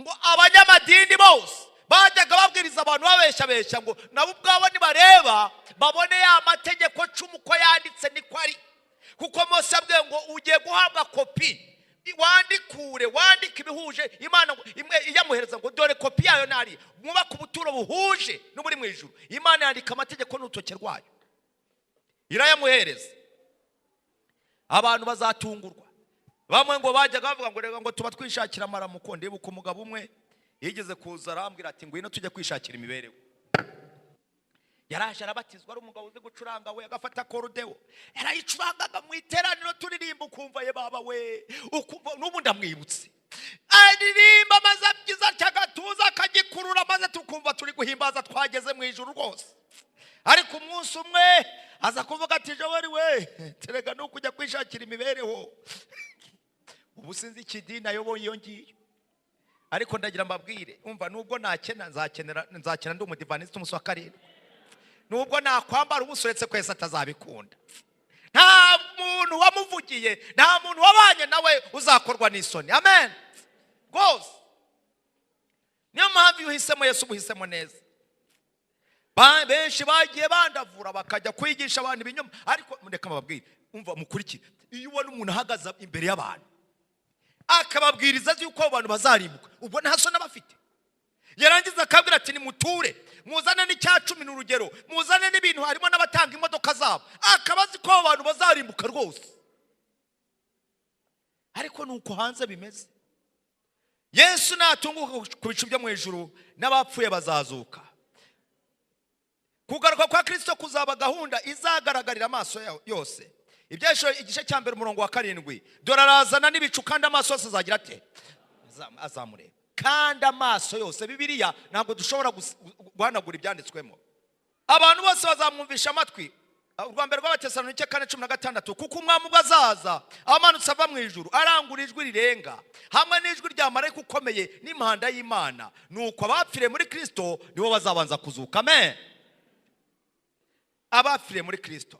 Speaker 1: Ngo abanyamadini bose bajyaga babwiriza abantu babeshya ngo nabo ubwabo nibareba babone ya mategeko 10 uko yanditse niko ari, kuko Mose yabwiye ngo ugiye guhabwa kopi, wandike ibihuje. Imana imwe iyamuhereza ngo dore kopi yayo nari mwubaka ubuturo buhuje n'uburi mu ijuru. Imana yandika amategeko n'urutoke rwayo irayamuhereza. Abantu bazatungurwa. Bamwe ngo bajyaga bavuga ngo rega ngo tuba twishakira amaramuko. Ndibuka umugabo umwe yigeze kuza arambwira ati ngwino tujye kwishakira imibereho. Yaraje arabatizwa, ari umugabo uzi gucuranga we, agafata korodeo yarayicurangaga mu iteraniro turirimba ukumva ye baba we, ukumva n'ubu ndamwibutse aririmba maze abyiza cyagatuza akagikurura maze tukumva turi guhimbaza twageze mu ijuru rwose. Ariko umunsi umwe aza kuvuga ati Joei we terega no kujya kwishakira imibereho. Ubu sinzi ikidini ayoboye iyo ngiyo, ariko ndagira mbabwire umva, nubwo nzakena ndi umudivanisti umunsi wa karindwi, nubwo nakwambara ubusuretse kwese atazabikunda. Nta muntu wamuvugiye, nta muntu wabanye nawe uzakorwa n'isoni. Amen rwose. Niyo mpamvu iyo uhisemo Yesu uhisemo neza. Benshi bagiye bandavura bakajya kwigisha abantu ibinyoma, ariko mureka mbabwire umva mukurikire. Iyo ubona umuntu ahagaze imbere y'abantu akababwiriza yuko abantu bazarimbuka, ubwo nta soni bafite. Yarangiza akabwira ati nimuture, muzane n'icya10 n'urugero, muzane n'ibintu harimo n'abatanga imodoka zabo, akabazi ko abantu bazarimbuka rwose. Ariko nuko hanze bimeze. Yesu natunguka ku bicu byo mu ijuru n'abapfuye bazazuka. Kugaruka kwa Kristo kuzaba gahunda izagaragarira amaso yose. Ibyesho igice cya 1 umurongo wa 7, dore arazana n'ibicu kandi amaso yose azagira ate azamureba. kandi amaso yose. Bibiliya ntabwo dushobora guhanagura ibyanditswemo. Abantu bose bazamwumvisha amatwi. Urwa mbere rw'Abatesalonike 4:16, kuko umwami ubwo azaza amanutse ava mu ijuru arangura ijwi rirenga hamwe n'ijwi rya marayika ukomeye n'impanda y'Imana, nuko abapfiriye muri Kristo nibo bazabanza kuzuka. Amen. Abapfiriye muri Kristo,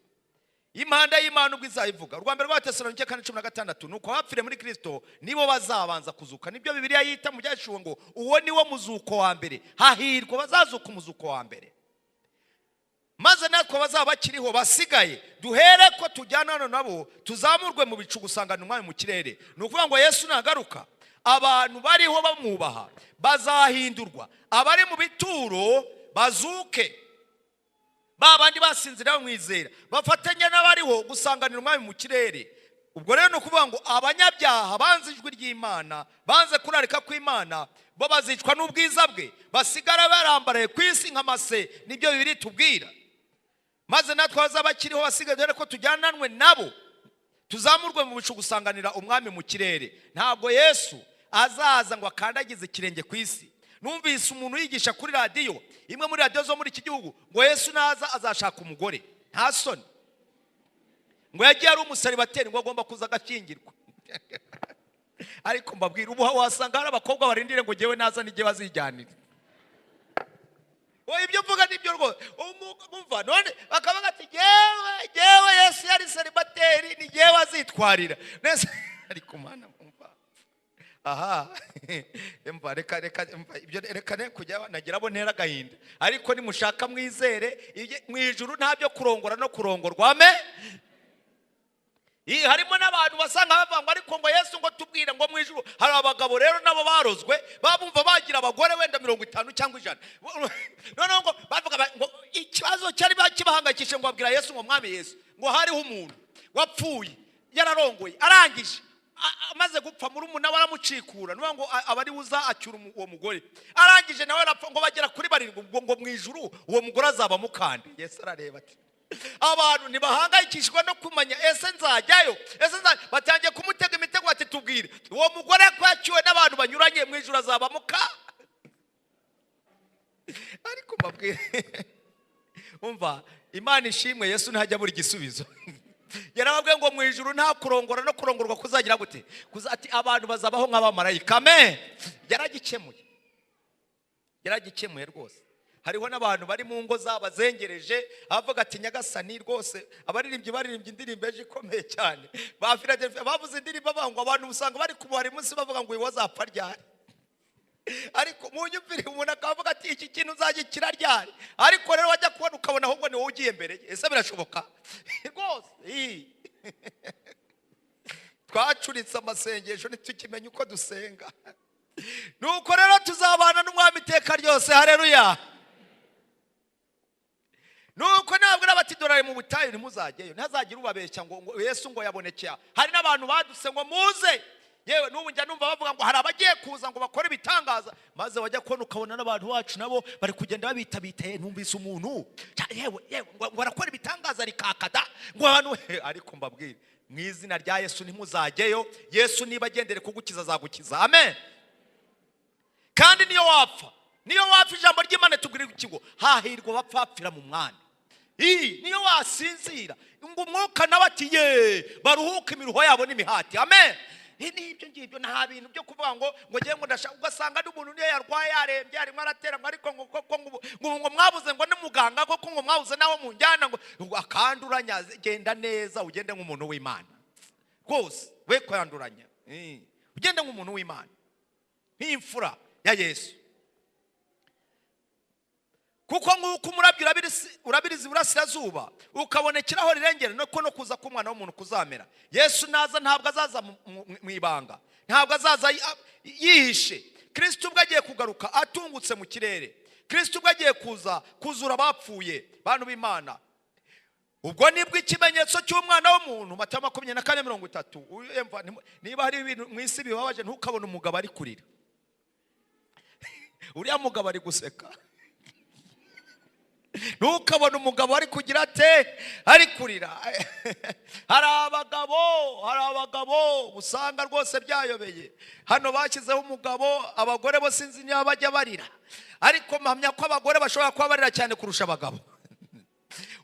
Speaker 1: impanda y'Imana ubwo izayivuga. Urwa mbere rw'Abatesalonike 4:16, nuko abapfiriye muri Kristo nibo bazabanza kuzuka. Nibyo Bibiliya yita mu byashuwe ngo uwo niwo muzuko wa mbere. Hahirwa bazazuka umuzuko wa mbere. Maze natwe bazaba bakiriho basigaye duhere ko tujyana nabo tuzamurwe mu bicu gusangana umwami mu kirere. Nukuvuga ngo Yesu nagaruka abantu bariho bamwubaha bazahindurwa, abari mu bituro bazuke, babandi basinzira bamwizera bafatanya n'abariho gusanganira umwami mu kirere. Ubwo rero no kuvuga ngo abanyabyaha banze ijwi ry'Imana, banze kurarika kw'Imana, bo bazicwa n'ubwiza bwe, basigara barambaraye ku isi nk'amase. Nibyo Bibiliya tubwira. Maze natwe bazaba bakiriho basigaye dore ko tujyananwe nabo tuzamurwe mu bicu gusanganira umwami mu kirere. Ntabwo Yesu azaza ngo akandagize ikirenge ku isi. Numvise umuntu yigisha kuri radio, imwe muri radio zo muri iki gihugu, ngo Yesu naza azashaka umugore. Nta soni. Ngo yagiye ari umusalibateri ngo agomba kuza agakingirwa. Ariko mbabwira ubu wasanga hari abakobwa barindire ngo jewe naza nige bazijyanira. Ibyo mvuga nibyo rwo umva none bakavuga ati jewe Yesu yari salibateri ni jewe azitwarira nese. Ariko mana umva, aha emva reka ibyo reka ne kujya nagira bo ntera gahinda. Ariko nimushaka mwizere mu ijuru ntabyo kurongora no kurongorwa. Amen. Harimo n'abantu basanga bavangwa, ariko ngo Yesu ngo tubwire ngo mu ijuru hari abagabo rero nabo barozwe babumva bagira abagore wenda 50 cyangwa 100. None ngo bavuga ngo ikibazo cyari bakibahangayikishe ngo babwira Yesu ngo mwami Yesu ngo hariho umuntu wapfuye yararongoye arangije amaze gupfa muri umuntu baramucikura, nuba ngo abari buza acyura uwo mugore arangije nawe arapfa ngo bagera kuri 7 ngo mu ijuru uwo mugore azaba mukande. Yesu arareba ati abantu ntibahangayikishwa no kumanya ese nzajyayo, batangiye kumutega imitego bati tubwire uwo mugore kwaciwe n'abantu banyuranye mu ijuru azaba muka. Ariko mbabwire umva, Imana ishimwe, Yesu ntajya buri gisubizo. Yarababwiye ngo mu ijuru nta kurongora no kurongorwa kuzagira gute, ati abantu bazabaho nk'abamarayika. Amen. Yaragikemuye rwose. Hariho n'abantu bari mu ngo zabazengereje avuga ati Nyagasani rwose abaririmbyi indirimbo eje ikomeye cyane bavuze indirimbo bavuga abantu usanga bari kubara munsi bavuga ngo wazapfa ryari. Ariko mu nyumvire umuntu akavuga ati iki kintu uzagikira ryari, ariko rero wajya kubona ukabona ahubwo ni wowe ugiye mbere. Ese birashoboka rwose? Twacuritse amasengesho ntitukimenya uko dusenga. Nuko rero tuzabana n'umwami iteka ryose. Haleluya. Nuko ntabwo nabati dorare mu butayu ntimuzajyeyo, ntazagira ubabeshya ngo Yesu ngo yabonekeye. Hari n'abantu baduse ngo muze, yewe n'ubu njya numva bavuga ngo hari abagiye kuza ngo bakore ibitangaza, maze wajya kubona ukabona n'abantu bacu nabo bari kugenda babitaye. Numvise umuntu yewe ngo barakora ibitangaza rikakada ngo abantu. Ariko mbabwire mu izina rya Yesu ntimuzajyeyo. Yesu niba agendere kugukiza azagukiza. Amen. Kandi niyo wapfa ijambo ry'Imana tugurira ikigo hahirwa bapfapfira mu mwami. Niyo wasinzira ngo umwuka nabati baruhuka imiruho yabo n'imihati. Amen. Nibyo ngibyo nta bintu byo kuvuga ngo ngiye ngo ndashaka ugasanga n'umuntu niyo yarwaye yarembye arimo aratera ngo ariko ngo mwabuze ngo n'umuganga koko ngo mwabuze nawe mu njyana ngo akanduranya. Genda neza ugende nk'umuntu w'Imana rwose, we kwanduranya ugende nk'umuntu w'Imana nk'imfura ya Yesu. Kuko nk'uko umurabyo urabiriza iburasirazuba ukabonekeraho rirengera no kuza k'umwana w'umuntu kuzamera. Yesu naza ntabwo azaza mu ibanga, ntabwo azaza yihishe. Kristo ubwo agiye kugaruka atungutse mu kirere. Kristo ubwo agiye kuzura abapfuye bantu b'Imana. Ubwo nibwo ikimenyetso cy'umwana w'umuntu. Matayo 24:30. Niba hari ibintu mu isi bibabaje ntukabone umugabo ari kurira. Uriya mugabo ari guseka. ntukabone umugabo ari kugira ate ari kurira. hari abagabo usanga rwose byayobeye. Hano bashyizeho umugabo, abagore bo sinzi niba bajya barira, ariko mpamya ko abagore bashobora kuba barira cyane kurusha abagabo.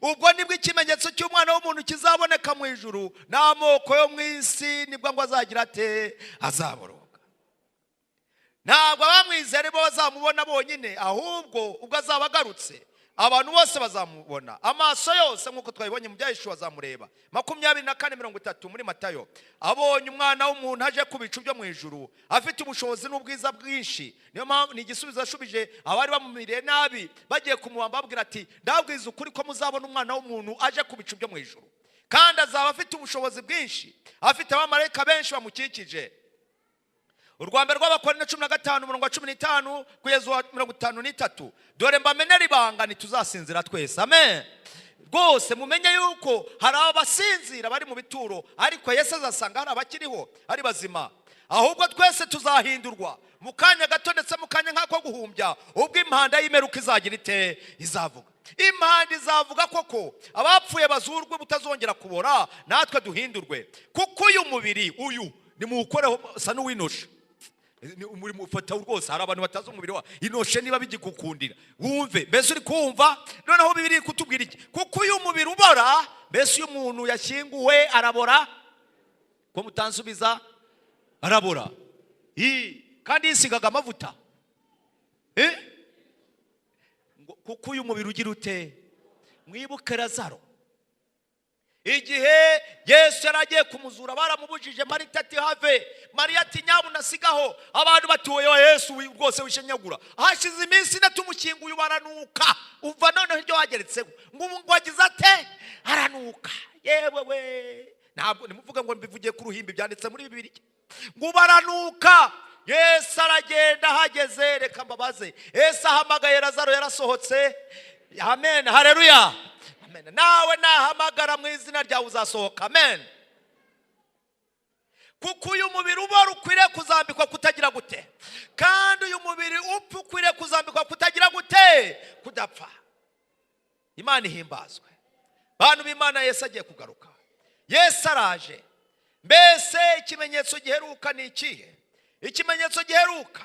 Speaker 1: Ubwo nibwo ikimenyetso cy'umwana w'umuntu kizaboneka mu ijuru, n'amoko yo mu isi nibwo ngo azagira ate azaboroga. Ntabwo abamwizera bo bazamubona bonyine, ahubwo ubwo azaba agarutse abantu bose bazamubona, amaso yose nk'uko twabibonye mu byahishuwe azamureba. 24:30 muri Matayo. Abonye umwana w'umuntu aje ku bicu byo mu ijuru afite ubushobozi n'ubwiza bwinshi. Niyo mpamvu ni igisubizo yashubije abari bamumiriye nabi bagiye kumubamba, babwira ati ndabwiza ukuri ko muzabona umwana w'umuntu aje ku bicu byo mu ijuru, kandi azaba afite ubushobozi bwinshi, afite abamarayika benshi bamukikije. Urwambere rw'Abakorinto 15:15 kugeza 53. Dore mbamenera ibanga ntituzasinzira twese. Amen. Rwose mumenye yuko hari abasinzira bari mu bituro, ariko Yesu azasanga hari abakiriho ari bazima. Ahubwo twese tuzahindurwa mu kanya gato, ndetse mu kanya nk'ako guhumbya, ubwo impanda y'imperuka izagira ite izavuga. Impanda izavuga koko, abapfuye bazurwe butazongera kubora, natwe duhindurwe. Kuko uyu mubiri uyu nimuwukoreho sa n'uwinosha. Muri mufata rwose, hari abantu batazi umubiri wa inoshe niba bigikukundira. Wumve mbese uri kumva noneho bibiri kutubwira iki? Kuko uyu mubiri ubora, mbese uyu muntu yashyinguwe arabora, ko mutansubiza arabora. Kandi yisigaga amavuta. Kuko uyu mubiri ugira ute? Mwibuke Lazaro, igihe Yesu yaragiye kumuzura baramubujije, Marita ati have, Mariya ati nyabuna sigaho, abantu batuye wa Yesu rwose wishenyagura, hashize iminsi ine tumukinguye baranuka. Umva noneho iryo wageretseho ngo wagize ate aranuka. Yewe we, ntabwo nimuvuga ngo mbivugiye ku ruhimbi, byanditse muri Bibiliya ngo baranuka. Yesu aragenda, hageze reka mbabaze, Yesu ahamagaye Lazaro, yarasohotse. Amen, haleluya. Nawe nahamagara mu izina ryawe uzasohoka. Amen. Kuko uyu mubiri ubora ukwiriye kuzambikwa kutagira gute, kandi uyu mubiri upfa ukwiriye kuzambikwa kutagira gute, kudapfa. Imana ihimbazwe. Bantu b'Imana, Yesu agiye kugaruka. Yesu araje. Mbese ikimenyetso giheruka ni ikihe? Ikimenyetso giheruka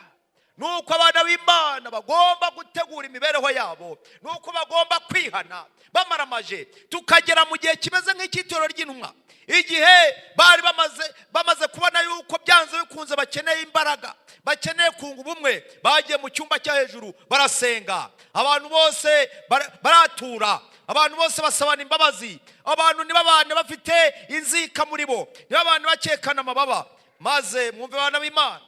Speaker 1: nuko abana b'Imana bagomba gutegura imibereho yabo, nuko bagomba kwihana bamaramaje, tukagera mu gihe kimeze nk'icyitoro ry'intumwa. Igihe bari bamaze kubona yuko byanze bikunze bakeneye imbaraga, bakeneye kunga ubumwe, bagiye mu cyumba cyo hejuru barasenga. Abantu bose baratura, abantu bose basabana imbabazi. Abantu ntibabane bafite inzika muri bo, ntibabane bakekana amababa. Maze mwumve abana b'Imana,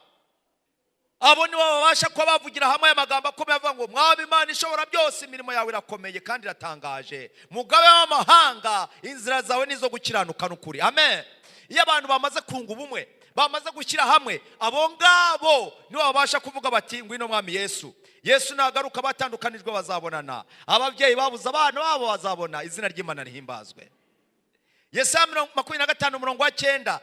Speaker 1: abo nibo babasha kuba bavugira hamwe amagambo akomeye avuga ngo mwaba Imana ishobora byose, imirimo yawe irakomeye kandi iratangaje, mugabe w'amahanga, inzira zawe nizo gukiranuka n'ukuri. Amen. Iyo abantu bamaze kunga ubumwe, bamaze gushyira hamwe, abo ngabo nibo babasha kuvuga bati ngwino mwami Yesu. Yesu nagaruka batandukanijwe bazabonana, ababyeyi babuze abana babo bazabona. Izina ry'Imana rihimbazwe. Yesaya 25:9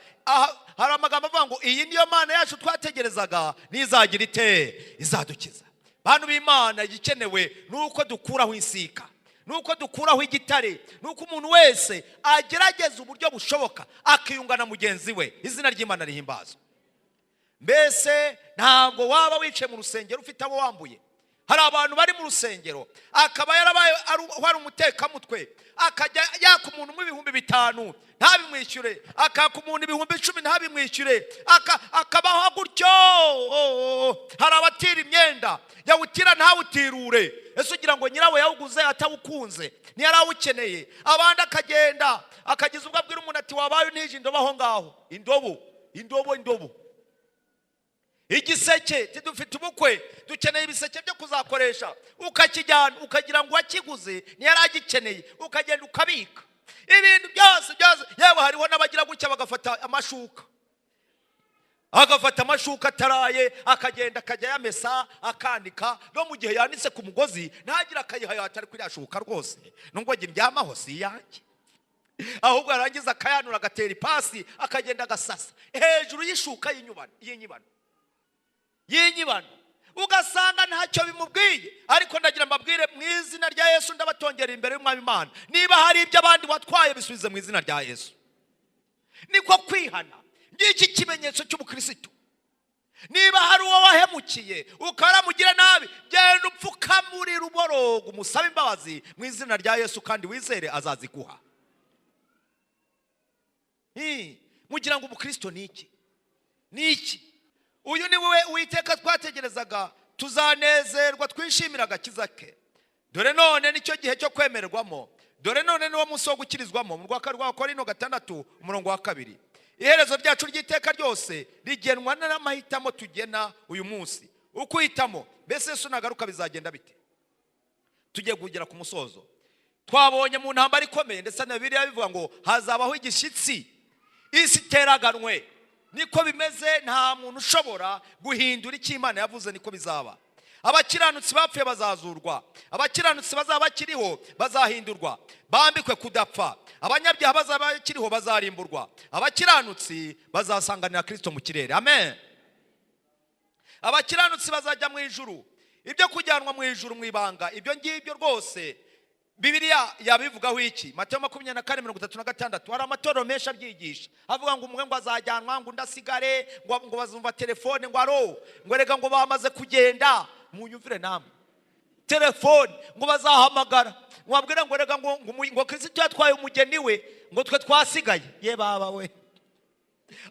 Speaker 1: hari amagambo avuga ngo iyi niyo Mana yacu twategerezaga, nizagira ite izadukiza. Bantu b'Imana, igikenewe nuko dukuraho insika, nuko dukuraho igitare, nuko umuntu wese agerageza uburyo bushoboka akiyunga na mugenzi we. Izina ry'Imana rihimbazwe. Mbese ntabwo waba wicaye mu rusengero ufite abo wambuye. Hari abantu bari mu rusengero akaba yarabaye ari umutekamutwe, akajya yaka umuntu mu 5,000 ntabimwishyure, akaka umuntu 10,000 ntabimwishyure, akabaho gutyo. Hari abatira imyenda yawutira ntawutirure, ese ugira ngo nyirawe yawuguze atawukunze ntiyarawukeneye. Abandi akagenda akagiza ubwo abwira umuntu ati wabaye unije indobo aho ngaho, indobo igiseke, tidufite ubukwe dukeneye ibiseke byo kuzakoresha, ukakijyana ukagira ngo wakiguze ntiyaragikeneye, ukagenda ukabika ibintu byose. Yewe hariho n'abagira gutya bagafata amashuka, agafata amashuka ataraye, akagenda akajya yamesa akandika, no mu gihe yanitse ku mugozi ntagira akayihaye atari kuri yashuka rwose, nubwo agira ryamaho si yanjye, ahubwo arangiza akayanura agatera ipasi akagenda agasasa hejuru y'ishuka y'inyibano. ugasanga ntacyo bimubwiye. Ariko ndagira mbabwire mu izina rya Yesu ndabatongera imbere y'Umwami Imana, niba hari ibyo abandi watwaye bisubize mu izina rya Yesu. Niko kwihana, ngiki kimenyetso cy'ubukristo. Niba hari uwo wahemukiye ukaramugira nabi, genda upfukamurira uborogo umusabe imbabazi mu izina rya Yesu, kandi wizere azaziguha. Mugira ngo ubukristo ni iki? Ni iki? Uyu ni wowe Uwiteka twategerezaga, tuzanezerwa twishimira agakiza ke. Dore none nicyo gihe cyo kwemererwamo, dore none niwo munsi wo gukirizwamo. Mu rwa Korinto 6:2. Iherezo ryacu ry'iteka ryose rigenwa n'amahitamo tugena uyu munsi. Ukuhitamo, mbese Yesu nagaruka bizagenda bite? Tugiye kugera ku musozo. Twabonye mu ntambara ikomeye, ndetse na Bibiliya bivuga ngo hazabaho igishitsi, isi teraganwe. Niko bimeze, nta muntu ushobora guhindura icyo Imana yavuze, niko bizaba. Abakiranutsi bapfuye bazazurwa, abakiranutsi bazaba bakiriho bazahindurwa, bambikwe kudapfa. Abanyabyaha bazaba bakiriho bazarimburwa, abakiranutsi bazasanganira Kristo mu kirere. Amen. Abakiranutsi bazajya mu ijuru. Ibyo kujyanwa mu ijuru mu ibanga, ibyo ngibyo rwose Bibiliya yabivugaho iki? Mateyo 24:36. Hari amatorero menshi abyigisha avuga ngo umwe ngo azajyanwa, ngo ndasigare, ngo bazumva telefone, ngo aro, ngo rega ngo bamaze kugenda. Munyumvire namwe, telefone ngo bazahamagara, mwabwira ngo rega ngo Kristo yatwaye umugeni we, ngo twe twasigaye. Ye baba we,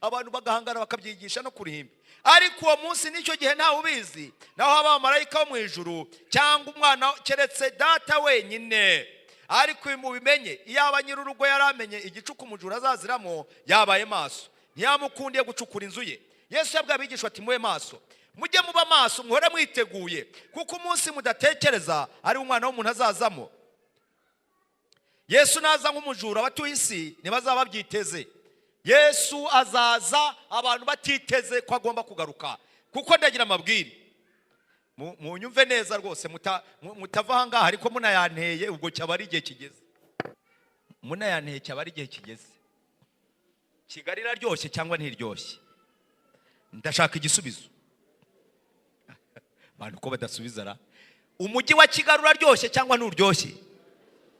Speaker 1: abantu bagahangara bakabyigisha no kurihimba. Ariko uwo munsi nicyo gihe ntawe ubizi, naho abamarayika bo mu ijuru cyangwa umwana keretse data wenyine. Ariko mubimenye, iyo abanyurugo yaramenye igicuku umujura azaziramo, yabaye maso, ntiyamukundiye gucukura inzu ye. Yesu yabwiye abigishwa ati mube maso, mujye muba maso, muhore mwiteguye, kuko umunsi mudatekereza ari umwana w'umuntu azazamo. Yesu naza nk'umujura, abatuye isi ntibazaba babyiteze. Yesu azaza abantu batiteze ko agomba kugaruka. Kuko ndagira amabwire, munyumve neza rwose, mutava aha ngaha ariko munayanteye, ubwo cyaba ari igihe kigeze. Munayanteye cyaba ari igihe kigeze. Kigali iraryoshye cyangwa ntiryoshye? Ndashaka igisubizo. Abantu ko badasubiza ra. Umujyi wa Kigali uraryoshye cyangwa nturyoshye?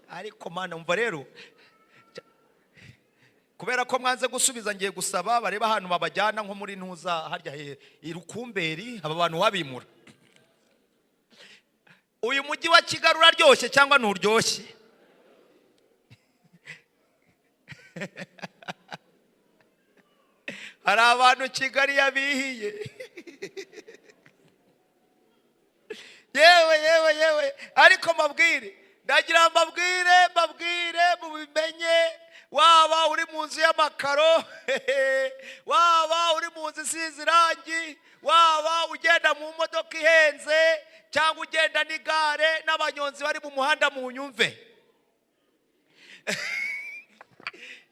Speaker 1: Ariko mana umva rero, kubera ko mwanze gusubiza, ngiye gusaba bareba ahantu babajyana nko muri Ntuza harya Irukumberi, aba bantu wabimura. Uyu mujyi wa Kigali uraryoshye cyangwa nturyoshye? Hari abantu Kigali yabihiye. Yewe ariko mabwire, ndagira mbabwire mubimenye. Waba uri mu nzu y'amakaro, waba uri mu nzu isize irangi, waba ugenda mu modoka ihenze cyangwa ugenda n'igare, n'abanyonzi bari mu muhanda munyumve.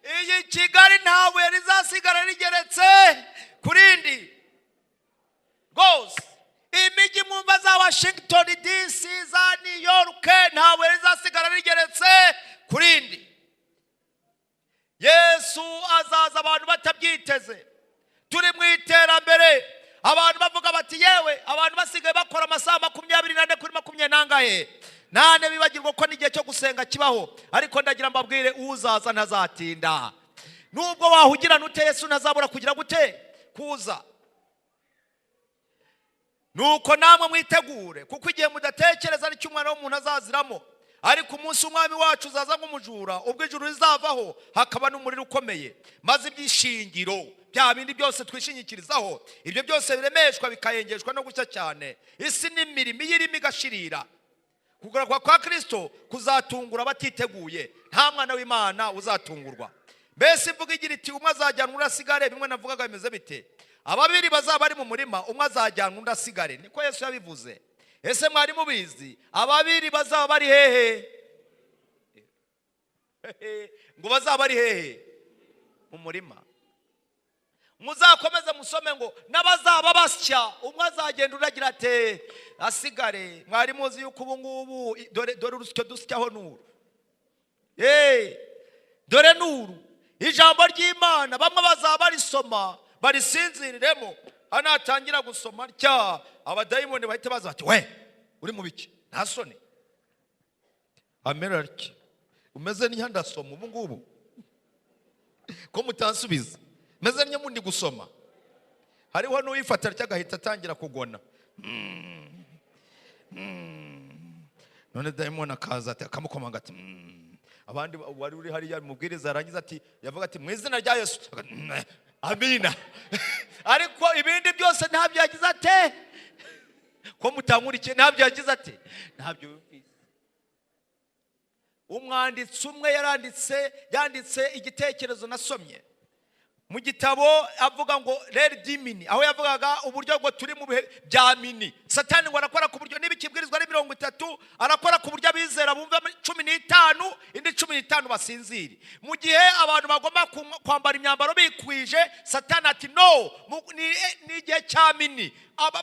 Speaker 1: Iyi Kigali ntawe rizasigara rigeretse kurindi rwose. Imijyi mwumva za Washington DC, za New York, ntawe rizasigara rigeretse kurindi. Yesu azaza abantu batabyiteze. Turi mu iterambere, abantu bavuga bati yewe, abantu basigaye bakora amasaha 24 kuri 20 nangahe. Nane bibagirwa ko n'igihe cyo gusenga kibaho. Ariko ndagira mbabwire, uzaza ntazatinda. Nubwo wahugira nute, Yesu ntazabura kugira gute kuza. Nuko namwe mwitegure, kuko igihe mudatekereza n'icyo umwana w'umuntu azaziramo. Ariko umunsi umwami wacu uzaza nk'umujura, ubwo ijuru rizavaho hakaba n'umuriro ukomeye, maze ibyishingiro bya bindi byose twishingikirizaho, ibyo byose biremeshwa bikayengeshwa no gucya cyane. Isi n'imirimo iyirimo igashirira. Kugaruka kwa Kristo kuzatungura batiteguye, nta mwana w'Imana uzatungurwa. Mbese imvuga igira iti umwe azajyanwa undi asigare, bimwe navugaga bimeze bite? Ababiri bazaba bari mu murima, umwe azajyanwa undi asigare, niko Yesu yabivuze. Ese mwari mubizi ababiri bazaba bari hehe? Ngo bazaba bari hehe? Mu murima. Muzakomeze musome ngo n'abazaba basya, umwe azagenda uragira ate asigare. Mwari muzi yuko ubu ngubu dore urusyo dusyaho nuru. Dore nuru ijambo ry'Imana, bamwe bazaba barisoma barisinziriremo, anatangira gusoma cya abadayimoni bahita baza bati we uri mu biki nta soni amera ariki umeze niyo ndasoma ubu ngubu ko mutansubiza meze niyo mundi gusoma hariho n'uwifata cyagahita atangira kugona none dayimoni akaza ati akamukomanga ati abandi wari uri hariya mubwiriza arangiza ati yavuga ati mu izina rya Yesu amina ariko ibindi byose ntabyo yagize ate ko mutankurikiye ntabyo yagize ate ntabyo yumvise. Umwanditsi umwe yanditse igitekerezo nasomye mu gitabo avuga ngo rero dimini aho yavugaga uburyo bwo turi mu bihe bya mini. Satani ngo arakora ku buryo n'ibikibwirizwa ari 30 arakora ku buryo abizera bumva 15 indi 15 basinziri. Mu gihe abantu bagomba kwambara imyambaro bikwije, Satani ati no ni igihe cya mini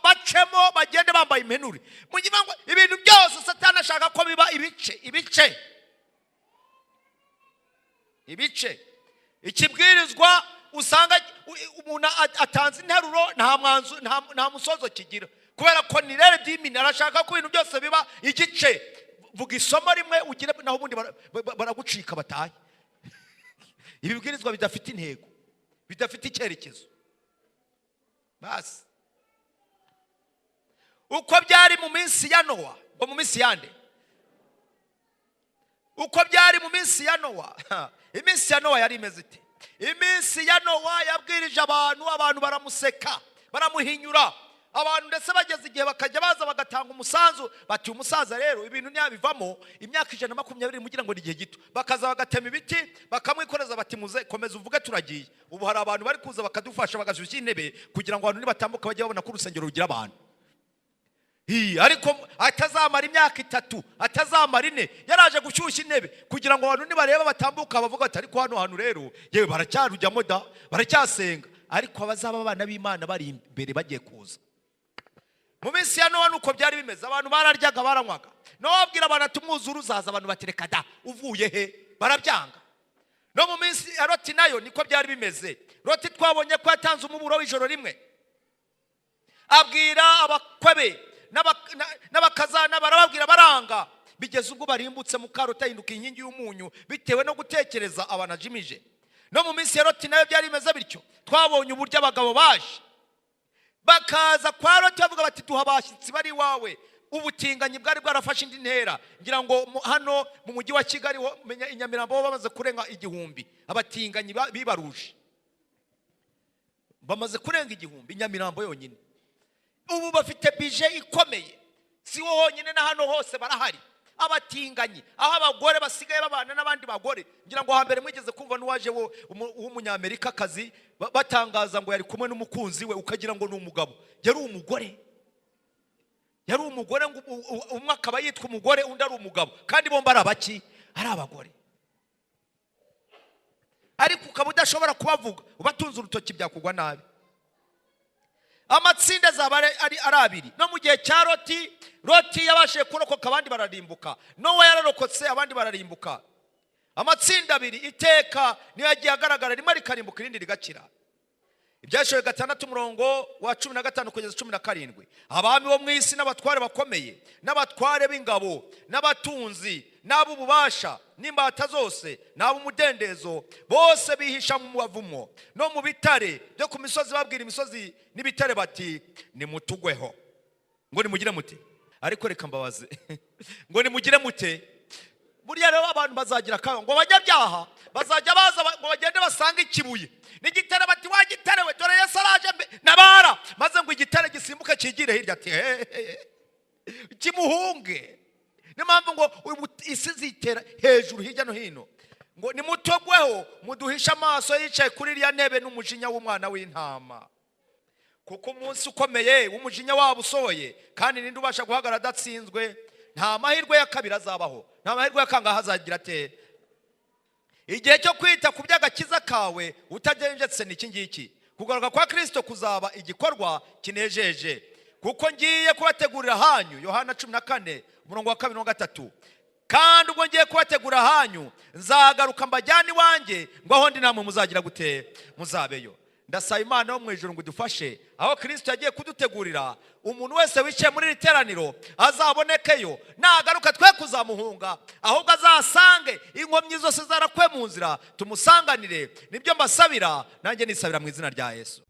Speaker 1: bacemo bagende bambaye impenure. Mu gihe ngo ibintu byose Satani ashaka ko biba ibice ikibwirizwa usanga umuntu atanze interuro nta musozo kigira kubera ko ni rero dimini arashaka ko ibintu byose biba igice. Vuga isomo rimwe ugire naho ubundi baragucika bataye. Ibibwirizwa bidafite intego, bidafite icyerekezo. Basi uko byari mu minsi ya Nowa, ngo mu minsi yande uko byari mu minsi ya Nowa. Iminsi ya Nowa yari imeze ite? Iminsi ya Nowa yabwirije abantu baramuseka baramuhinyura. Abantu ndetse bageze igihe bakajya baza bagatanga umusanzu bati umusaza rero ibintu ntiyabivamo imyaka 120 mugira ngo ni igihe gito. Bakaza bagatema ibiti bakamwikoreza bati muze komeza uvuge turagiye. Ubu hari abantu bari kuza bakadufasha bagashyushya intebe kugira ngo abantu nibatambuka bajye babona ko urusengero rugira abantu. Ariko atazamara imyaka 3 atazamara 4 yaraje gushyushya intebe kugira ngo abantu nibareba batambuka bavuga ati ariko hano hantu rero yewe baracyarujyamo da baracyasenga. Ariko abazaba abana b'Imana bari imbere bagiye kuza. Mu minsi ya Nowa nuko byari bimeze. Abantu bararyaga baranywaga. Nowa abwira abantu ati umwuzure uzaza, abantu batereka da uvuye he barabyanga. No mu minsi ya Loti nayo niko byari bimeze. Loti twabonye ko yatanze umuburo w'ijoro rimwe, abwira abakwebe n'abakazana barababwira baranga, bigeze ubwo barimbutse mu Karota hinduka inkingi y'umunyu bitewe no gutekereza abanajimije. No mu minsi ya Loti nayo byari bimeze bityo. Twabonye uburyo abagabo baje bakaza kwa Loti bavuga bati duha abashyitsi bari wawe. Ubutinganyi bwari bwarafashe indi ntera. Ngira ngo hano mu mujyi wa Kigali menya Inyamirambo bamaze kurenga 1000 abatinganyi bibaruje, bamaze kurenga 1000 Inyamirambo yonyine. Ubu bafite bije ikomeye, si wo honyine na hano hose barahari abatinganyi, aho abagore basigaye babana n'abandi bagore. Ngira ngo hambere mwigeze kumva n'uwaje w'umunyamerika kazi batangaza ngo yari kumwe n'umukunzi we ukagira ngo ni umugabo, yari umugore ngo umwe akaba yitwa umugore undi ari umugabo, kandi bombi ari abaki ari abagore. Ariko ukaba udashobora kubavuga ubatunze urutoki byakugwa nabi. Amatsinda zaba ari abiri. No mu gihe cya Loti yabashe kurokoka abandi bararimbuka, Nowa yararokotse abandi bararimbuka. Amatsinda abiri iteka niyo yagiye agaragara, rimwe rikarimbuka irindi rigakira. Ibyashoye 6 umurongo wa 15 kugeza 17. Abami bo mu isi n'abatware bakomeye n'abatware b'ingabo n'abatunzi n'abububasha n'imbata zose n'abumudendezo bose bihisha mu bavumo no mu bitare byo ku misozi, babwira imisozi n'ibitare bati nimutugweho. Ngo nimugire mute? Ariko reka mbabaze ngo nimugire mute? Buriya rero abantu bazagira kayo ngo bajya bazajya baza ngo bagende basanga ikibuye n'igitare bati wagitarewe dore Yesu araje nabara, maze ngo igitare gisimbuka kigire hirya ati kimuhunge. Ni mpamvu ngo isi zitera hejuru hirya no hino ngo nimutogweho muduhisha amaso yicaye kuri iriya ntebe n'umujinya w'umwana w'intama, kuko umunsi ukomeye w'umujinya wabo usohoye, kandi ninde ubasha guhagarara adatsinzwe. Nta mahirwe ya kabiri azabaho, nta mahirwe ya kangahe azagira ate. Igihe cyo kwita ku by'agakiza kawe utagenjetse n'iki ngiki. Kugaruka kwa Kristo kuzaba igikorwa kinejeje, kuko ngiye kubategurira hanyu. Yohana 14 umurongo wa 2 na 3. Kandi ubwo ngiye kubategura hanyu nzagaruka mbajyane iwanjye ngo aho ndi namwe muzagira gute muzabeyo. ndasaba Imana yo mu ijuru ngo idufashe aho Kristo yagiye kudutegurira umuntu wese wicaye muri iri teraniro azabonekeyo, nagaruka twe kuzamuhunga, ahubwo azasange inkomyi zose zarakwe mu nzira, tumusanganire. Nibyo mbasabira, nanjye nisabira mu izina rya Yesu.